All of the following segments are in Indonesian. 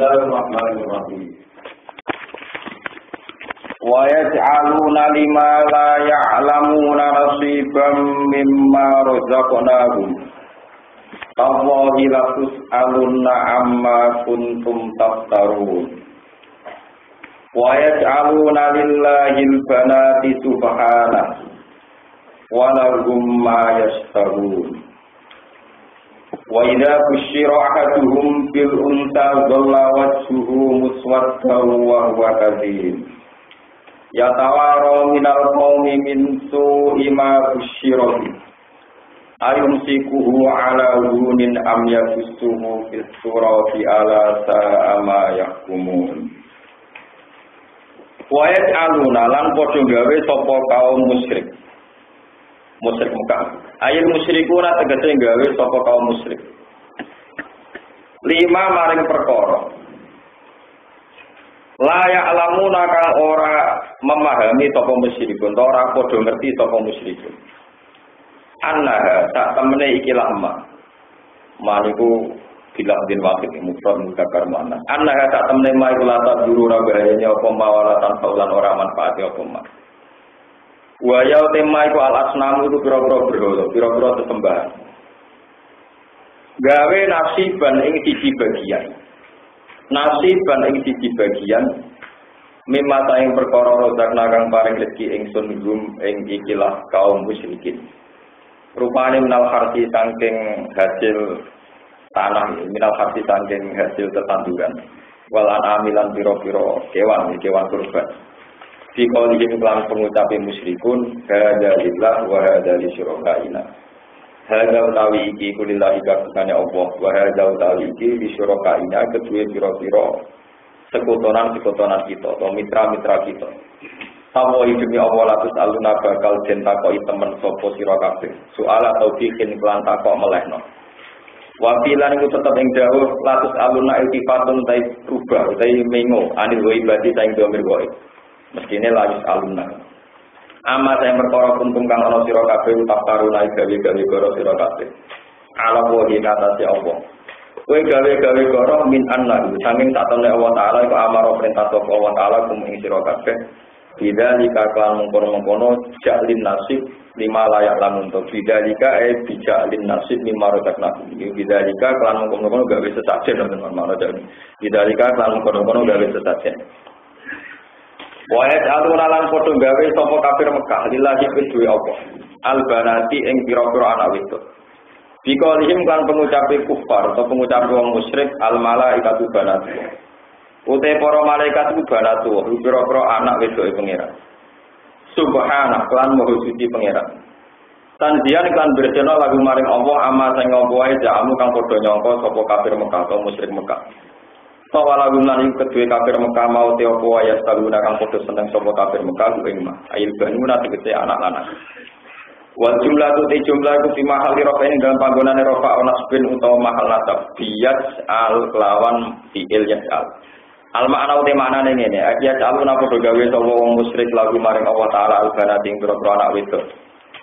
Bismillahirrahmanirrahim. Wa yaj'aluna lima la ya'lamuna nasiban mimma razaqnahum. Allahi la tus'aluna amma kuntum taftarun. Wa yaj'aluna lillahil banati subhanahu wa lahum ma yashtarun. Wa idza busyira ahaduhum bil unta dhalla wajhuhu muswaddan wa huwa kadhib yatawara minal qaumi min su'i ma busyira ayumsikuhu ala hunin am yafsuhu fis surati ala sa'a ma yahkumun. Wa yaj'aluna lan padha gawe sapa kaum musyrik Mekah. Ayat musyrikuna tegese gawe sapa kaum musyrik. 5 maring perkara. La ya'lamuna kang ora memahami sapa musyrikun, ora padha ngerti sapa musyrikun. Annaha tak temene iki lama. Maniku bila bin waqit mufrad mudzakkar mana. Annaha tak temene mai kula tak juru ora bahayane apa mawalatan saulan ora manfaate apa mak. Wa ya tema iku al-asnamu itu pira-pira berhala, pira-pira sesembahan. Gawe nasiban ing siji bagian. Nasiban ing siji bagian mimata ing perkara rozakna kang paring rezeki ingsun gum ing ikilah kaum musyrikin. Rupane minal harti saking hasil tanah, minal harti saking hasil tetanduran. Wal anamilan pira-pira kewan kurban. Di qaulihim kelan pengucape musyrikun hadza lillah wa hadza li syurakaina. Hadza utawi iki kulillahi kabehane Allah wa hadza utawi iki li syurakaina kedue pira-pira sekutonan kita atau mitra-mitra kita. Sawo demi Allah latus aluna bakal den takoki temen sapa sira kabeh. Soal atau bikin kelan takok melehno. Wakilan itu tetap ing dawuh latus aluna iltifatun tai rubah tai mengo anil waibati saing domir wae. Meskine lajus alumna. Ama saya perkara kuntum kang ana sira kabeh taftaruna gawe-gawe karo sira kabeh. Ala wahi katase Allah. Kowe gawe-gawe karo min anna saking satone Allah taala iku amaro perintah saka Allah taala kum ing sira kabeh. Bidzalika kan mengkono-mengkono jalin nasib lima layak lamun to. Bidzalika bijalin nasib lima rozakna. Bidzalika kan mengkono-mengkono gawe sesajen teman malah. Bidzalika kan mengkono-mengkono gawe sesajen. Wa ya'aluna lan padha gawe sapa kafir Mekah lillahi kedue apa albanati ing pira-pira anak wedok biqaulihim kan pengucape kufar atau pengucape wong musyrik al malaikatu banatu ute para malaikat ku banatu pira-pira anak wedoke pangeran subhanallah lan maha suci pangeran tandian kan bersena lagu maring Allah ama sing apa wae jamu kang padha nyangka sapa kafir Mekah atau musyrik Mekah. Tawala gumlan kedue kafir Mekah mau te opo ya saluna kang padha seneng sapa kafir Mekah ku ing mah ail banuna tegese anak lanang. Wal jumlah tu jumlah ku fi mahal rofa ing dalam panggonane rofa onas bin utawa mahal nasab biyat al lawan fiil yasal. Al makna uti maknane ngene ya saluna padha gawe sapa wong musyrik lagu maring Allah taala al banat ing pira-pira anak wedok.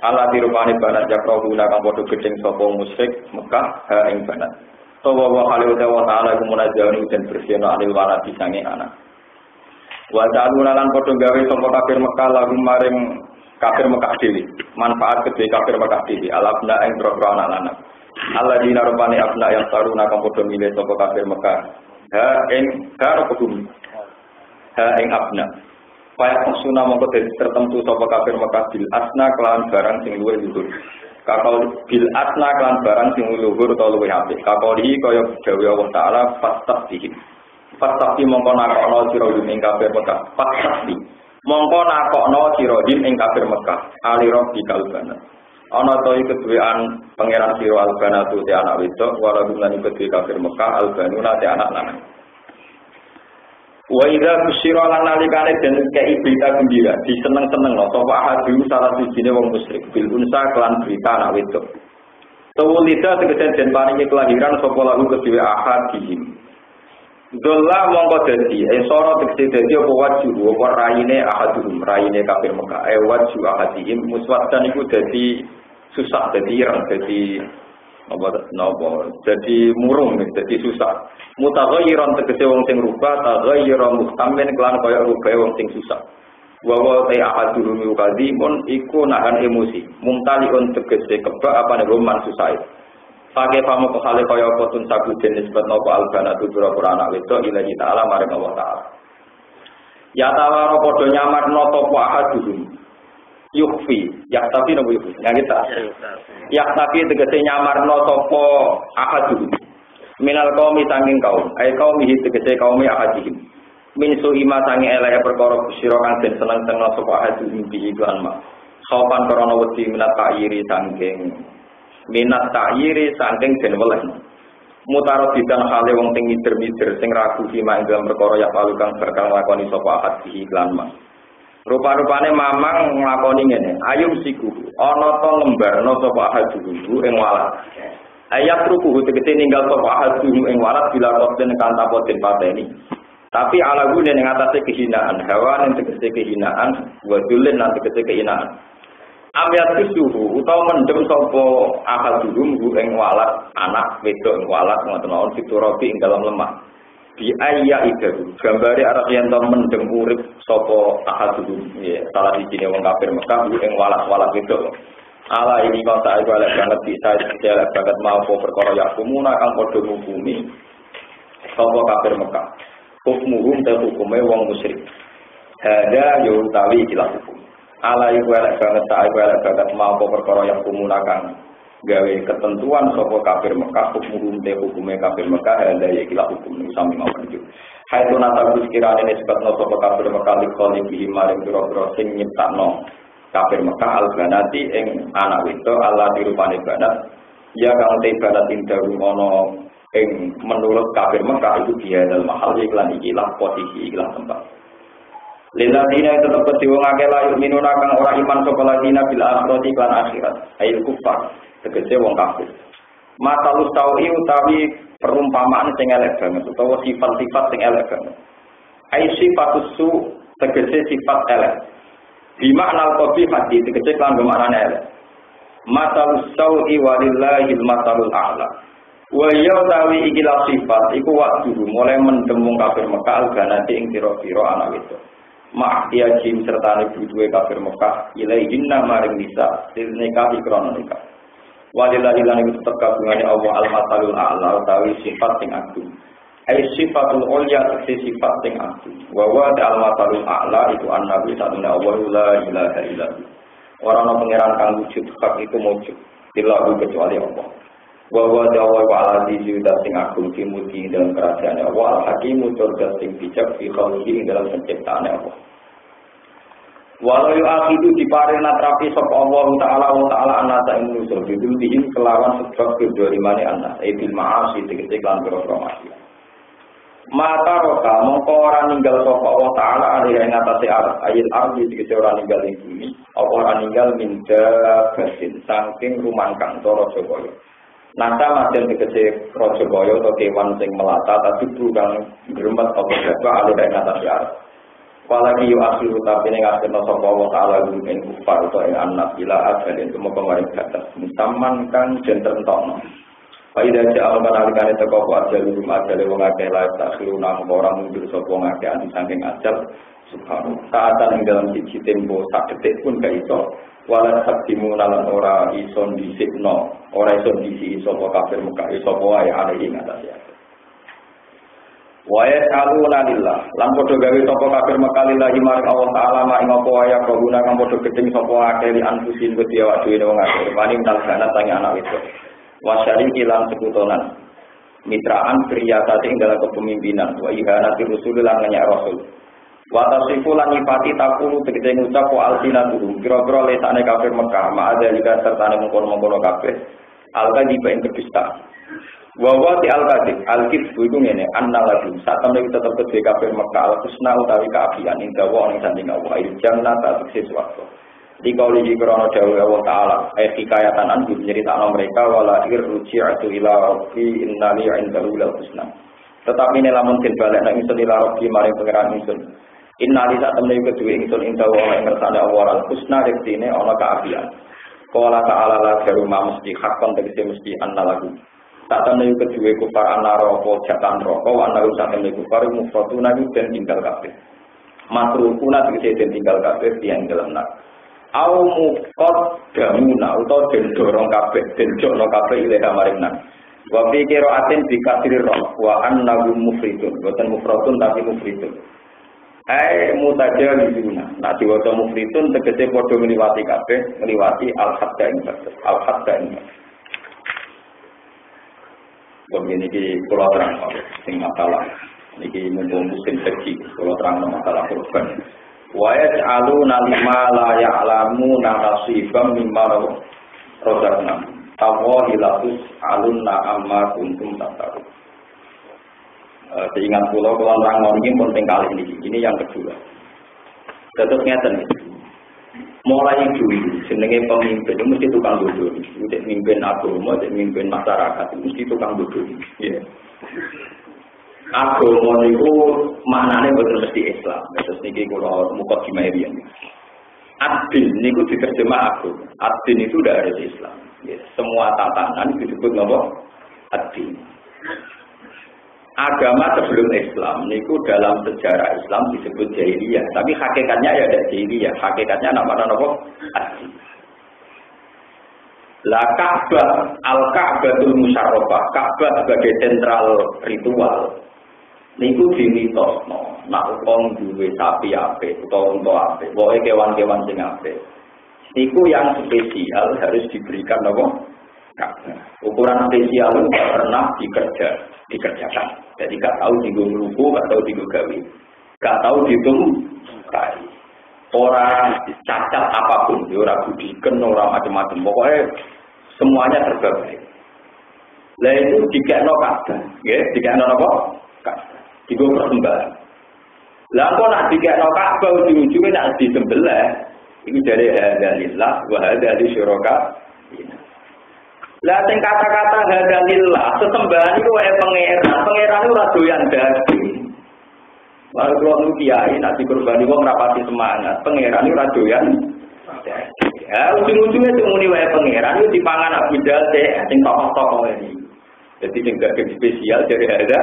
Allah dirupane banat yakrohuna kang padha gedeng sapa musyrik Mekah ha ing banat. Tawa wa khalilu ta'ala iku munajjahun dan bersihna alil waladi sange anak. Wa ta'aluna lan padha gawe sapa kafir Mekah lagu maring kafir Mekah dhewe. Manfaat kedhe kafir Mekah dhewe alabna ing pro-pro anak lanang. Alladzina rupane abna yang taruna kang padha milih sapa kafir Mekah. Ha ing karo kudum. Ha ing abna. Kaya maksuna mongko tertentu sapa kafir Mekah bil asna kelawan barang sing luwih luhur. Kakau bil asna kelan barang sing luhur utawa luwih apik. Kakaulihi kaya dawuh Allah taala fastaqih. Fastaqih mongko nakokno sira ing kafir Mekah. Fastaqih. Mongko nakokno sira ing kafir Mekah. Aliro di kalbana. Ana to iki keduwean pangeran sira albana tu te anak wedok wala gumlan kedue kafir Mekah albanuna te anak lanang. Wa idza busyira lan nalikane den kei berita gembira diseneng-seneng lho sapa ahadu salah sijine wong musyrik bil unsa kelan berita anak wedok. Tawulida tegese den paringi kelahiran sapa lagu kedue ahadihim. Dolla mongko dadi sora tegese dadi apa wajhu apa raine ahadum raine kafir Mekah wajhu ahadihim muswaddan iku dadi susah dadi ireng dadi Napa jadi murung jadi susah. Mutaghayyiran tegese wong sing rubah, taghayyiran muhtamin kelan kaya rubah wong sing susah. Wa ta ahadul muqaddimun iku nahan emosi. Mumtaliun tegese kebak apa nek roman susah. Pakai pamu kehale kaya apa tun sabu jenis bet napa albana pira-pira anak wedok ilahi taala maring Allah taala. Ya tawaro padha nyamarno topo ahadul. Yukfi, ya tapi nopo yukfi, nggak kita. Ya tapi tegese nyamarno sopo ahadul. Minal kaum sanging kaum, ay kaum iki tegese kaum ahadihim. Min suhima sange eleke perkara sira kang den seneng-seneng sopo ahadul bi iklan ma. Sopan krana wedi minat ta'yiri sanging den weles. Mutaraddidan hale wong sing mider-mider sing ragu sima ing dalam perkara ya palu kang bakal lakoni sapa ahad bi iklan ma. Rupa-rupane mamang nglakoni ngene, ayum siku ana to lembarno sapa ahadul ing walat. Ayat rukuh tegese ninggal sapa ahadul ing walat bila koten kan tanpa den pateni. Tapi ala gune ning atase kehinaan, hawa ning tegese kehinaan, wadulen lan tegese kehinaan. Amyat suhu utawa mendem sapa ahadul ing walat, anak wedok ing walat ngoten mawon fiturabi ing dalam lemah. Di ayya itu gambare arep yen to mendem urip sapa ahadul ya salah sijine wong kafir Mekah ing walas-walas itu ala ini kok tak elek banget bisa elek banget mau perkara ya kumuna kang padha ngukumi sapa kafir Mekah hukmuhum ta hukume wong musyrik ada yo utawi ikilah hukum ala iku elek banget tak elek banget mau perkara ya kumuna kang gawe ketentuan sapa kafir Mekah hukum te hukume kafir Mekah ada ya ikilah hukum sami mawon iki. Hai to nata sekirane nisbatno sapa kafir Mekah likoli bihi maring pira-pira sing nyiptakno kafir Mekah al-banati ing anak wedok Allah dirupane banat ya kang te banat indaru ana ing menurut kafir Mekah itu dia dalam mahal iklan ikilah posisi ikilah tempat. Liladina itu tetap wong akeh layu minuna kang ora iman sapa ladina bil akhirati lan akhirat ayil kufar tegese wong kafir. Masalus tawi utawi perumpamaan sing elek banget utawa sifat-sifat sing elek banget. Ai sifatus su tegese sifat elek. Di makna al-qabi hati tegese lan maknane elek. Masalus tawi walillahil masalul a'la. Wa ya utawi ikilah sifat iku waktu mulai mendem wong kafir Mekah al-ganati ing pira-pira anak wedok. Ma'ya jim serta duwe kafir Mekah ilaihinna maring nisa nikah ikron nikah. Walillahi lan iku tetep kagungane Allah al-masalul a'la utawi sifat sing agung. Ai sifatul ulya sifat sing agung. Wa wa al-masalul a'la itu annabi satuna Allah la ilaha illallah. Ora ana pangeran kang wujud hak itu wujud tidak kecuali Allah. Wa wa ta'ala al-aziz sing agung mulki dalam kerajaan Allah al-hakim cerdas sing bijak fi khalqihi dalam penciptaan Allah. Walau yu'akhidu diparena trapi sapa Allah Ta'ala anata ing manusa bidulihim kelawan sebab kedorimane anak bil ma'asi tegese kan pira-pira maksiat. Mata roka mongko ora ninggal sapa Allah Ta'ala alih ing atase ayil ardi tegese ora ninggal ing bumi apa ora ninggal minda basin saking rumangkang cara Jaya. Nata madyan tegese raja Jaya utawa kewan sing melata tapi bukan gremet apa jaga alih ing atase apalagi yu akhiru tapi ning akhirna sapa Allah Ta'ala ing kufar utawa ing anak ila ajal itu moko maring batas musamman kang jenter entokno. Faida ja'al kanalikane teko ajal rum ajal wong akeh lae takhiruna ora mundur sapa wong akeh saking ajal subhanahu. Saatan ing dalam siji tempo sak detik pun gak iso wala sabdimu lan ora iso disikno ora iso disi sapa kafir Mekah sapa wae ale ing atase. Wa ya'aluna lillah lan padha gawe sapa kafir Mekah lillahi maring Allah Ta'ala mak ing apa wae kaguna kang padha gedeng sapa akeh li anfusin wedi awak dhewe wong akeh paning talgana tangi anak wedok wa syariki lan sekutonan mitraan kriyasate ing dalam kepemimpinan wa ihanati rusul lan nanya rasul wa tasifu lan nyifati takulu tegese ngucap wa alsinatuhum kira-kira lesane kafir Mekah ma'adzalika sertane mengkono-mengkono kabeh alkadzib ing kedustaan. Wawa di al-kadib, al-kidbu itu ngene, annaladu, saat temen itu tetap kedua kafir Mekah, al-husna utawi keabian, indah wa ing sanding Allah, il-jannah tak sukses waktu. Di kaulihi krono jauh Allah Ta'ala, hikayatan anhu, menyeritakan mereka, walahir ruji'atu ila rabbi innali indahu al-husna. Tetapi ini lamun den balik, na insun ila rabbi maring pengeran insun. Innali saat temen itu kedua insun indah wa ing ngersane Allah al-husna, rektine ana keabian. Qala ta'ala la garuma mesti hakon tegese mesti annalagu. Tak temen kedue kufar anaroko jatan roko wa anaru tak temen kufar mufratuna dan tinggal kabeh. Matrukuna tegese den tinggal kabeh tiyang dalem nak. Au muqaddamuna utawa den dorong kabeh den jokno kabeh ilaha maring nak. Wa fi qira'atin bi kasri ra wa annahu mufridun boten mufradun tapi mufridun. Mutajawizuna. Nah diwaca mufridun tegese padha ngliwati kabeh, ngliwati al-hadda ing batas. Al-hadda ing batas. Begini di pulau terang sing masalah. Niki mumpung musim haji, pulau terang masalah korban. Wa yaj'aluna lima la ya'lamuna nasibam mimma razaqnahum. Tawahi latus alunna amma kuntum tasaru. Seingat pulau terang ini penting kali ini. Ini yang kedua. Terus ngeten. Mulai dulu, senengnya pemimpin itu mesti tukang bodoh. Untuk mimpin agama, untuk mimpin masyarakat, mesti tukang bodoh. Yeah. Agama itu maknanya betul mesti Islam. Terus ini kalau mukot gimana Ad-din itu diterjemah agama. Ad-din itu udah harus Islam. Yeah. Semua tatanan disebut nama ad-din. Agama sebelum Islam niku dalam sejarah Islam disebut jahiliyah, tapi hakikatnya ya ada jahiliyah, hakikatnya nama apa? Asli. La Ka'bah al-Ka'batul Musyarrafah, Ka'bah sebagai sentral ritual. Niku dimitosno, nak wong duwe sapi apik utawa unta apik, pokoke kewan-kewan sing apik. Niku yang spesial harus diberikan apa? Ukuran spesial itu tidak pernah dikerjakan. Jadi gak tahu digung luku, gak tahu digung gawi, gak tahu ditungkai. Orang cacat apapun, orang budikan, orang macam-macam. Pokoknya semuanya terbaik. Lah itu dikekno Ka'bah, ya, dikekno apa? Ka'bah. Digung persembahan. Lah kok nak dikekno Ka'bah ujung-ujungnya nak disembelih, itu dari hadalillah wa hadali syuraka. Lah sing kata-kata hadalillah sesembahan iku wae pangeran itu ora doyan daging. Lalu kalau kiai nak dikurbani wong rapati semangat, pangeran itu ora doyan daging. Ya ujung-ujungnya muni wae pangeran itu dipangan Abu Jahal sing tokoh-tokoh ini. Jadi sing gak spesial dari ada.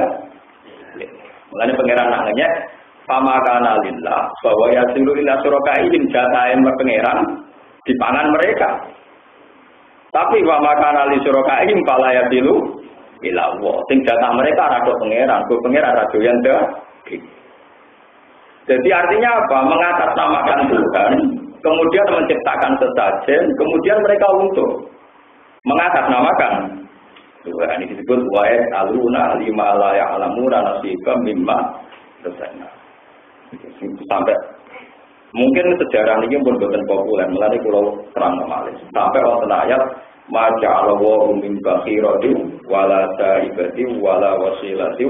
Mulane pangeran nangnya pamakana lillah bahwa yasilu ila surakaihim jataen pangeran dipangan mereka. Tapi wa makana li surakaihim fala yasilu ila Allah. Sing jatah mereka rada pangeran, go pangeran rada yang daging. Jadi artinya apa? Mengatasnamakan Tuhan, kemudian menciptakan sesajen, kemudian mereka untung. Mengatasnamakan Tuhan ini disebut wa'id aluna lima la ya'lamuna nasibam mimma razaqna. Sampai mungkin sejarah ini pun bukan populer, melalui pulau terang malih. Sampai wonten ayat maja'ala wa min bakhirati wala saibati wala wasilati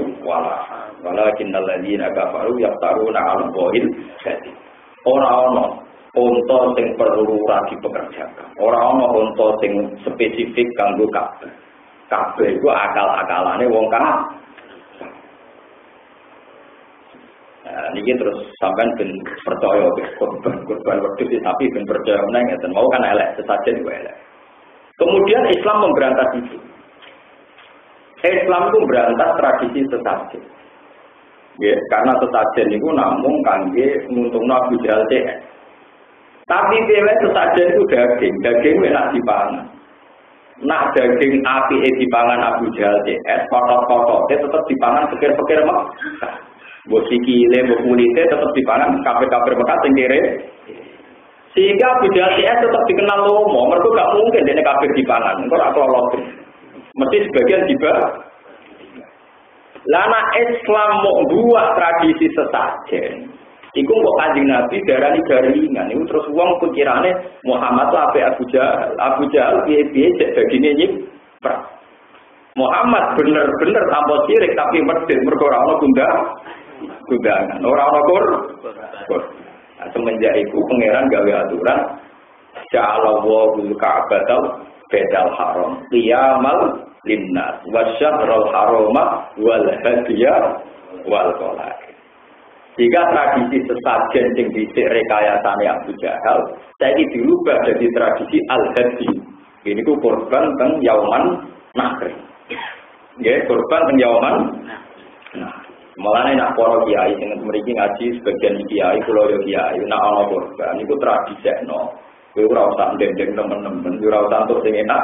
walakinnal ladzina kafaru yaftaruna 'ala Allahil kadhib. Ora ana unta sing perlu dipekerjakan. Ora ana unta sing spesifik kanggo kabeh. Kabeh iku akal-akalane wong kafir. Niki terus sampean ben percaya korban wedhus tapi ben percaya meneh ngeten mau kan elek sesajen ku elek. Kemudian Islam memberantas itu. Islam itu memberantas tradisi sesajen. Ya, karena sesajen itu namung kangge nguntungno Abu Jahal CS. Tapi dhewe sesajen itu daging enak dipangan. Nak daging api dipangan Abu Jahal CS, kotor-kotornya tetap dipangan pikir-pikir mak. Mbok sikile, mbok kulite tetap dipangan kafir-kafir Mekah sing kere. Sehingga Abu Jahal CS tetap dikenal lomo, mergo gak mungkin dene kafir dipangan. Engko ora klolot. Mesti sebagian tiba. Lana Islam mau buat tradisi sesajen. Iku kok Kanjeng Nabi darani garingan. Iku terus wong pikirane Muhammad lah ape Abu Jahal. Abu Jahal piye-piye cek dagine nyiprak. Muhammad bener-bener tanpa sirik tapi medhit mergo ora ana gundangan. Ora ana kur. Semenjak itu pangeran gawe aturan Ja'allahu al-Ka'batal Baidal Haram qiyamal linnas wa syahrul harama wal hadiya wal qala'id. Jika tradisi sesajen sing dhisik rekayasane Abu Jahal, saiki dirubah jadi tradisi al-hadi. Ini ku korban teng Yauman Nahr. Nggih, korban teng Yauman. Nah, mulane nak para kiai sing mriki ngaji sebagian kiai kula yo kiai nak ana korban niku tradisekno. Kowe ora usah ndendeng temen-temen, ora usah entuk sing enak.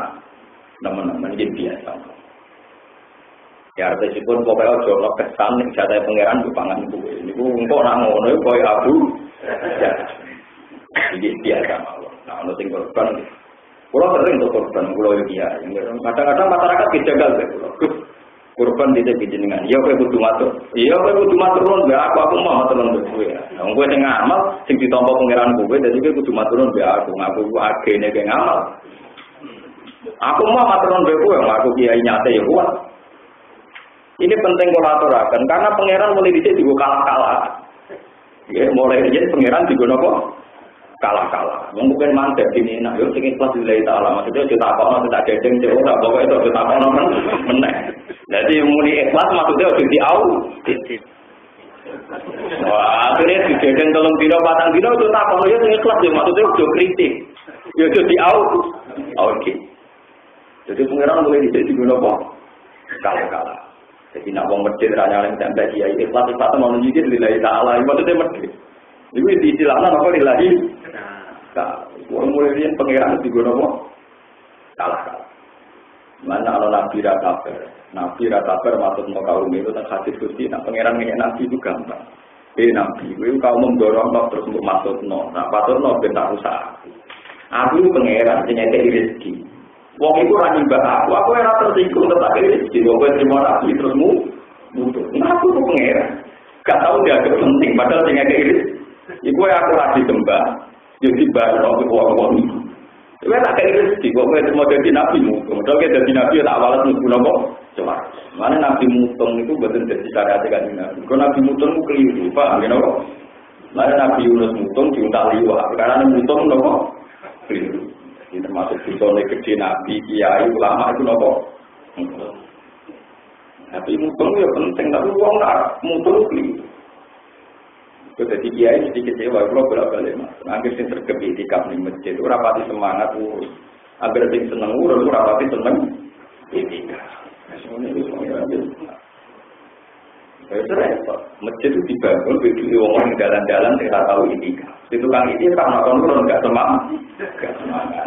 Temen-temen iki biasa. Ya artipun pokoke aja ono kesan ning jatahe pangeran yo pangan kuwe. Niku engko nak ngono koyo Abu. Ya. Iki biasa mawon. Nah, ono sing korban. Kula sering untuk korban kula yo kiai. Kadang-kadang masyarakat dijagal kula. Korban tidak jenengan. Ya kowe kudu matur. Ya kowe kudu matur nuwun mbak aku mau matur nuwun kowe. Wong kowe sing ngamal sing ditampa pangeran kowe dadi kowe kudu matur nuwun mbak aku agene kowe ngamal. Aku mau matur nuwun kowe aku kiai nyate ya kuat. Ini penting kula aturaken karena pangeran mulai dhisik digo kalah-kalah. Ya mulai dhisik pangeran digo napa? Kalah-kalah. Wong mungkin mandek dene nak yo sing ikhlas lillahi taala. Maksudnya yo tak ono tak dedeng cek ora pokoke itu tak ono meneh. Jadi muni ikhlas maksudnya ojo diau. Wah, akhirnya dijadikan tolong dino, patang dino itu tak kalau ya ikhlas ya maksudnya ojo kritik, ya ojo diau. Oke. Jadi pengiran mulai dijadi guna kok kalah. Jadi nak wong medhit ra nyalem sampai kiai ikhlas itu mau nunjukin lillahi taala, maksudnya medhit. Iku istilahnya apa lillahi? Nah, wong mulai dia pengiran diguna kok kalah. Mana kalau nabi rakaber maksud mau kaum itu tak hadis Gusti. Nah pangeran ini nabi itu gampang. Nabi itu kau mendorong terus untuk maksud no. Nah maksud no bentak usaha. Aku pangeran punya rezeki. Wong itu rani bah aku era tersinggung tetapi rezeki. Wong terima nabi terus mutu. Nah aku tuh pangeran. Gak tahu dia agak penting. Padahal punya rezeki. Iku aku rasi sembah. Jadi baru aku wong itu. Kowe tak kaya rezeki, kok kowe mau dadi nabi mutung. Padahal kowe dadi nabi tak walet mlebu napa? Coba. Mane nabi mutung itu mboten dadi syariat kan nabi. Kok nabi mutung ku keliru, paham ya napa? Mane nabi Yunus mutung diuntal liwat. Karena mutung napa? Keliru. Ini termasuk dosane gede nabi, kiai, ulama itu napa? Nabi mutung ya penting, tapi wong nak mutung keliru. Jadi kiai sedikit kecewa, kalau bolak-balik mas. Angger sing tergepi di kap di masjid, ora pati semangat urus. Angger sing seneng urus, ora pati seneng itikaf. Semuanya itu semuanya ambil. Itu repot. Masjid itu dibangun, begitu orang jalan-jalan tidak tahu itikaf. Itu kan itu karena orang nggak semangat.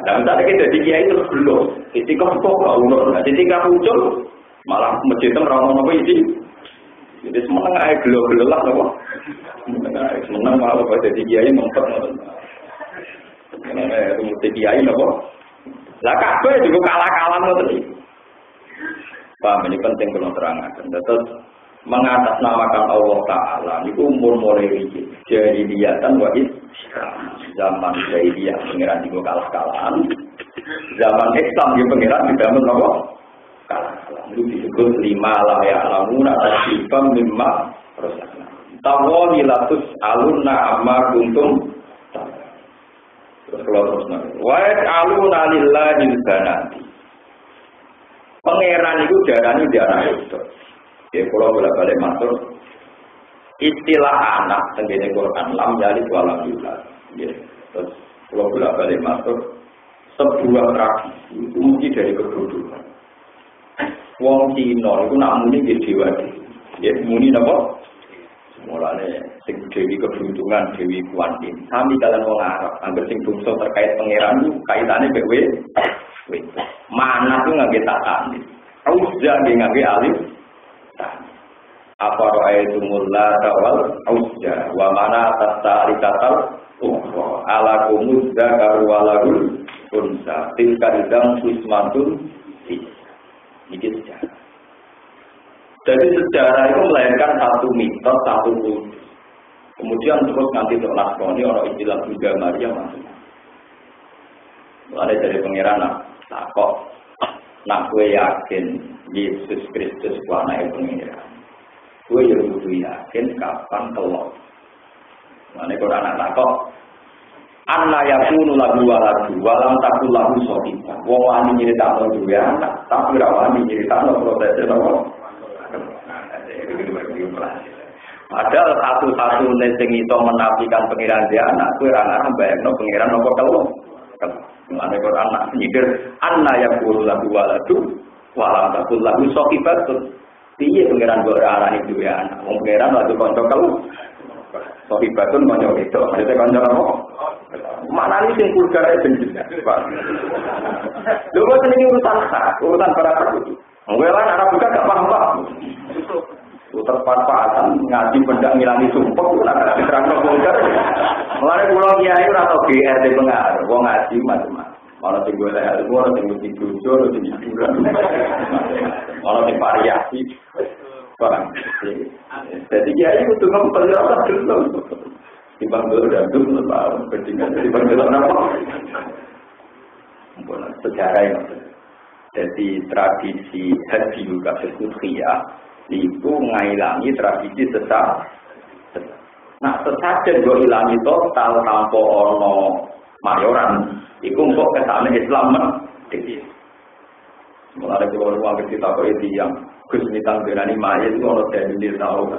Dan saat kita jadi kiai terus belum. Itikaf kok nggak urus. Itikaf muncul, malah masjid itu ramai-ramai isi. Jadi semenang aja gelo-gelo lah loh. Semenang malah pada kiai mengkep nonton. Karena itu kiai loh. Lah kabeh juga kalah-kalah nonton. Paham ini penting kalau terangkan. Terus mengatasnamakan Allah Taala itu umur mulai iki. Jadi diatan wa zaman jahiliyah pengiran juga kalah-kalahan. Zaman Islam dia pengiran tidak menapa. Kalah-kalah. Itu disebut lima lah ya alamuna tasifam mimma rasakna. Tawawi latus alunna amma kuntum. Terus kalau terus nanti. Wa aluna lillahi banati. Pangeran itu darani darah itu. Ya kalau bolak-balik matur istilah anak tengene Quran lam yalid wa lam yulad. Ya. Terus kalau bolak-balik matur sebuah tradisi itu mesti dari kedudukan. Wong Cina itu nak muni nggih dewa. Ya muni napa? Mulane sing dewi keberuntungan, dewi kuantin. Sami kalian wong Arab, angger sing bangsa terkait pangeran itu kaitane mek we. Mana tuh ngangge takani. Uzza ngangge alif. Apa ra'aitumul lata wal uzza wa mana tasarikatal ukhra ala kumuz zakar walahul unsa tilka idam ismatun ini sejarah. Jadi sejarah itu melahirkan satu mitos, satu kultus. Kemudian terus nanti untuk lakoni orang istilah juga Maria masuk. Ada dari pangeran nak kok nak gue yakin Yesus Kristus anak pangeran. Gue yang butuh yakin kapan kelak. Mana kalau anak kok anna yakunu lagu walam takul lagu sohita. Wong wani nyeritakno duwe anak, tapi ra wani nyeritakno prosesnya napa? Padahal satu-satu sing iso menafikan pengiran dia anak kuwi ora ngarep bayangno pengiran apa telu. Mulane Quran nak nyindir anna yaqulu lahu waladu wa lam taqul lahu sahibatun. Piye pengiran kok ora arani duwe anak? Wong pengiran lagi kanca telu. Sahibatun kanca itu, maksudnya kanca apa? Mana ini sing vulgar ben jelas, Pak. Lho kok ini urusan hak, urusan para itu. Welan anak buka gak paham. Terpanfaatan ngaji pendak ngilangi sumpah ora diterangno vulgar. Mulane kula kiai ora tau GR de pengaruh, wong ngaji macam-macam. Ana sing golek ilmu, ana sing mesti jujur, ana sing hiburan. Ana sing variasi. Paham? Jadi kiai kudu ngempel ya ora dulu. Timbang dulu dan dulu paham pentingnya timbang dulu napa? Bukan sejarah yang jadi tradisi haji juga sesuatu itu ngailangi tradisi sesat. Nah, sesajen gue ilangi total tanpa ono mayoran, itu kok kesana Islam mendekis. Mulai dari orang kita tahu itu yang kesulitan berani mayat itu orang dari tahu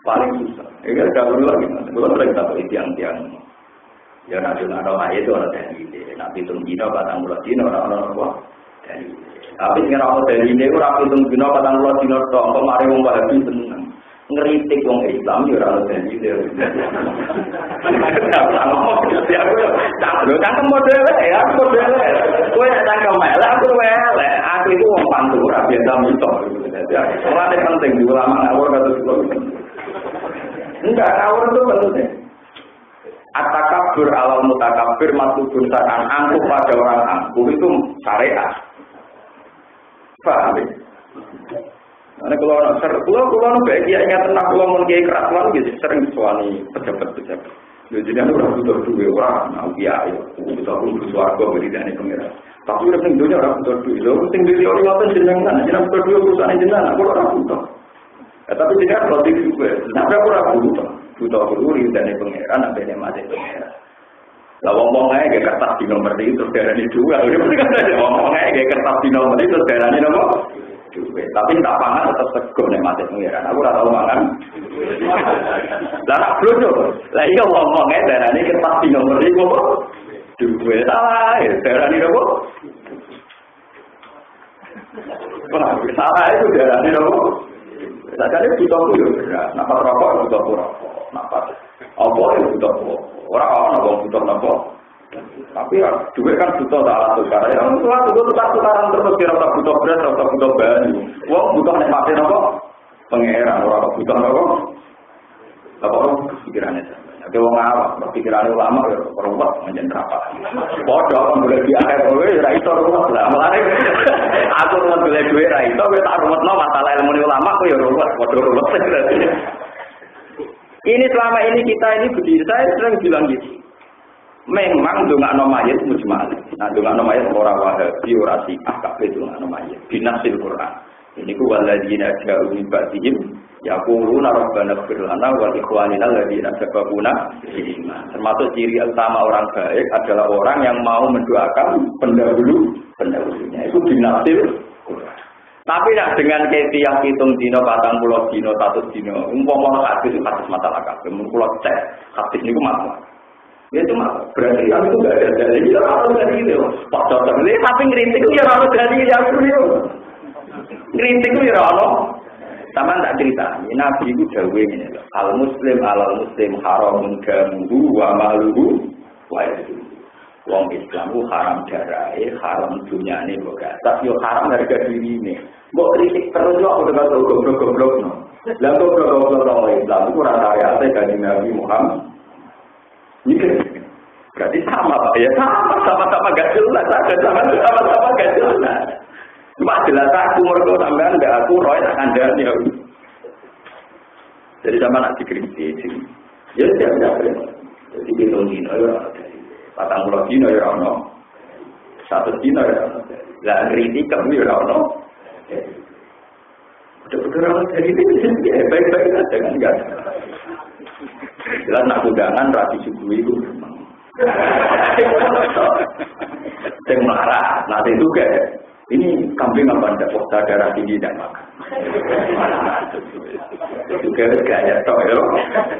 paling susah. Ini ada lagi, kalau kita tahu itu yang ya nasional mayat itu orang dari nabi tunggu batang bulat ini orang dari. Tapi sekarang orang dari ini orang hitung guna patang pulau Cina dong, kemarin orang Wahabi seneng ngeritik orang Islam ya orang dari ini. Cangkem modelnya ya, aku modelnya. Kue nak cangkem melek, aku melek. Aku itu orang pantura biasa mitos. Orang yang penting juga lama ngawur kata itu. Enggak ngawur itu penting. At-takabur alal mutakabir masukun sakan angkuh pada orang angkuh itu syariat. Paham ya? Karena kalau orang kalau bahagia ingat tentang kalau mau kiai kerasuan gitu sering suami pejabat. Jadi kan orang butuh duit orang, mau kiai, butuh suarga beri dari pengira. Tapi orang yang dunia orang butuh duit, orang yang dunia orang lain jenengan, jenengan butuh duit perusahaan jenengan, aku orang butuh. Tapi jenengan berarti juga, kenapa aku orang butuh beri dari pengira, nanti dia mati pengira. Lah wong ae gak kertas di nomor itu darani dua. Ini kan ada wong ae gak kertas di nomor itu darani nomor. Tapi tak pangan tetap sego nek mati pengiran. Aku ora tau mangan. Lah nak blojo. Lah iya wong ae darani kertas di nomor itu kok. Duwe salah, darani nomor. Salah itu darani nomor. Sakjane butuh kudu. Napa rokok butuh rokok. Napa apa itu butuh orang butuh apa? Tapi ya, duit kan butuh salah tukar. Yang butuh tukaran terus kira tak butuh beras, tak butuh banyu. Wong butuh nikmatin apa? Pangeran orang butuh apa? Apa orang pikirannya? Tapi wong awam, pikirannya ulama ya perubat menjadi apa? Bodoh kan boleh di akhir kowe ra iso ruwet lah. Mulane aku boleh duit ra iso kowe tak ruwetno masalah ilmu ulama kowe ya ruwet, bodoh ruwet. Ini selama ini kita ini berdiri, saya sering bilang gitu. Memang dongakno mayit mujmal. Nah dongakno mayit ora Wahabi, ora Syiah, kabeh dongakno mayit. Binasil Quran. Ini ku walladzina ja'u min ba'dihim yaquluna rabbana ighfir lana wa ikhwanina alladzina sabaquna bil iman. Termasuk ciri utama orang baik adalah orang yang mau mendoakan pendahulunya. Itu binasil Quran. Tapi nak dengan yang hitung dino, 40 dino, 100 dino, umpama hadis itu hadis masalah kabeh. Mun kula cek hadis niku masalah. Ya itu mah berarti yang itu enggak ada dalil. Ya harus dari itu. Pak dokter ini tapi ngritik itu ya harus dari yang itu. Ngritik itu ya ono. Sama tak cerita. Nabi itu dawuh ngene lho. Al muslim alal muslim haramun damuhu wa maluhu wa yadu. Wong Islam itu haram darahe, haram dunyane kok tapi yo haram harga dirine. Mbok kritik terus yo aku dengar goblok-goblok no. Lah goblok-goblok Islam itu ora ayate kanjeng Nabi Muhammad. Ini berarti sama Pak ya, sama-sama gak jelas, sama-sama gak jelas. Cuma jelas aku mergo sampean ndak aku roy tak kandhane. Jadi sama nak dikritik. Ya tidak ada. Jadi kita dino ya. 40 dino ya ono. 1 dino ya ono. Lah kritik kami ya ono. Betul-betul jadi ini baik-baik saja kan enggak. Jelas nak undangan rati subuh itu. Yang marah, nanti juga ini kambing apa anda? Darah tinggi dan makan. juga gaya tok ya.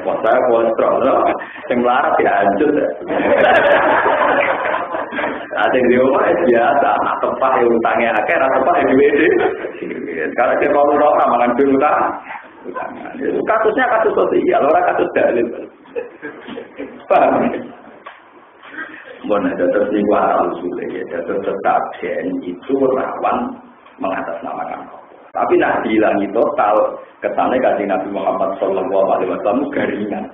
Masa kolesterol lho. Sing melarat dihancur. Ada di rumah biasa, tepat yang utangnya akeh, tepat yang duwe. Sekarang kita kalau orang makan dulu tak. Kasusnya kasus sosial, orang kasus dalil. Paham? Mohon ada tersiwa al-sulit, tetap itu rawan mengatasnamakan. Tapi nak dihilangi total, kesannya kasih Nabi Muhammad SAW garingan.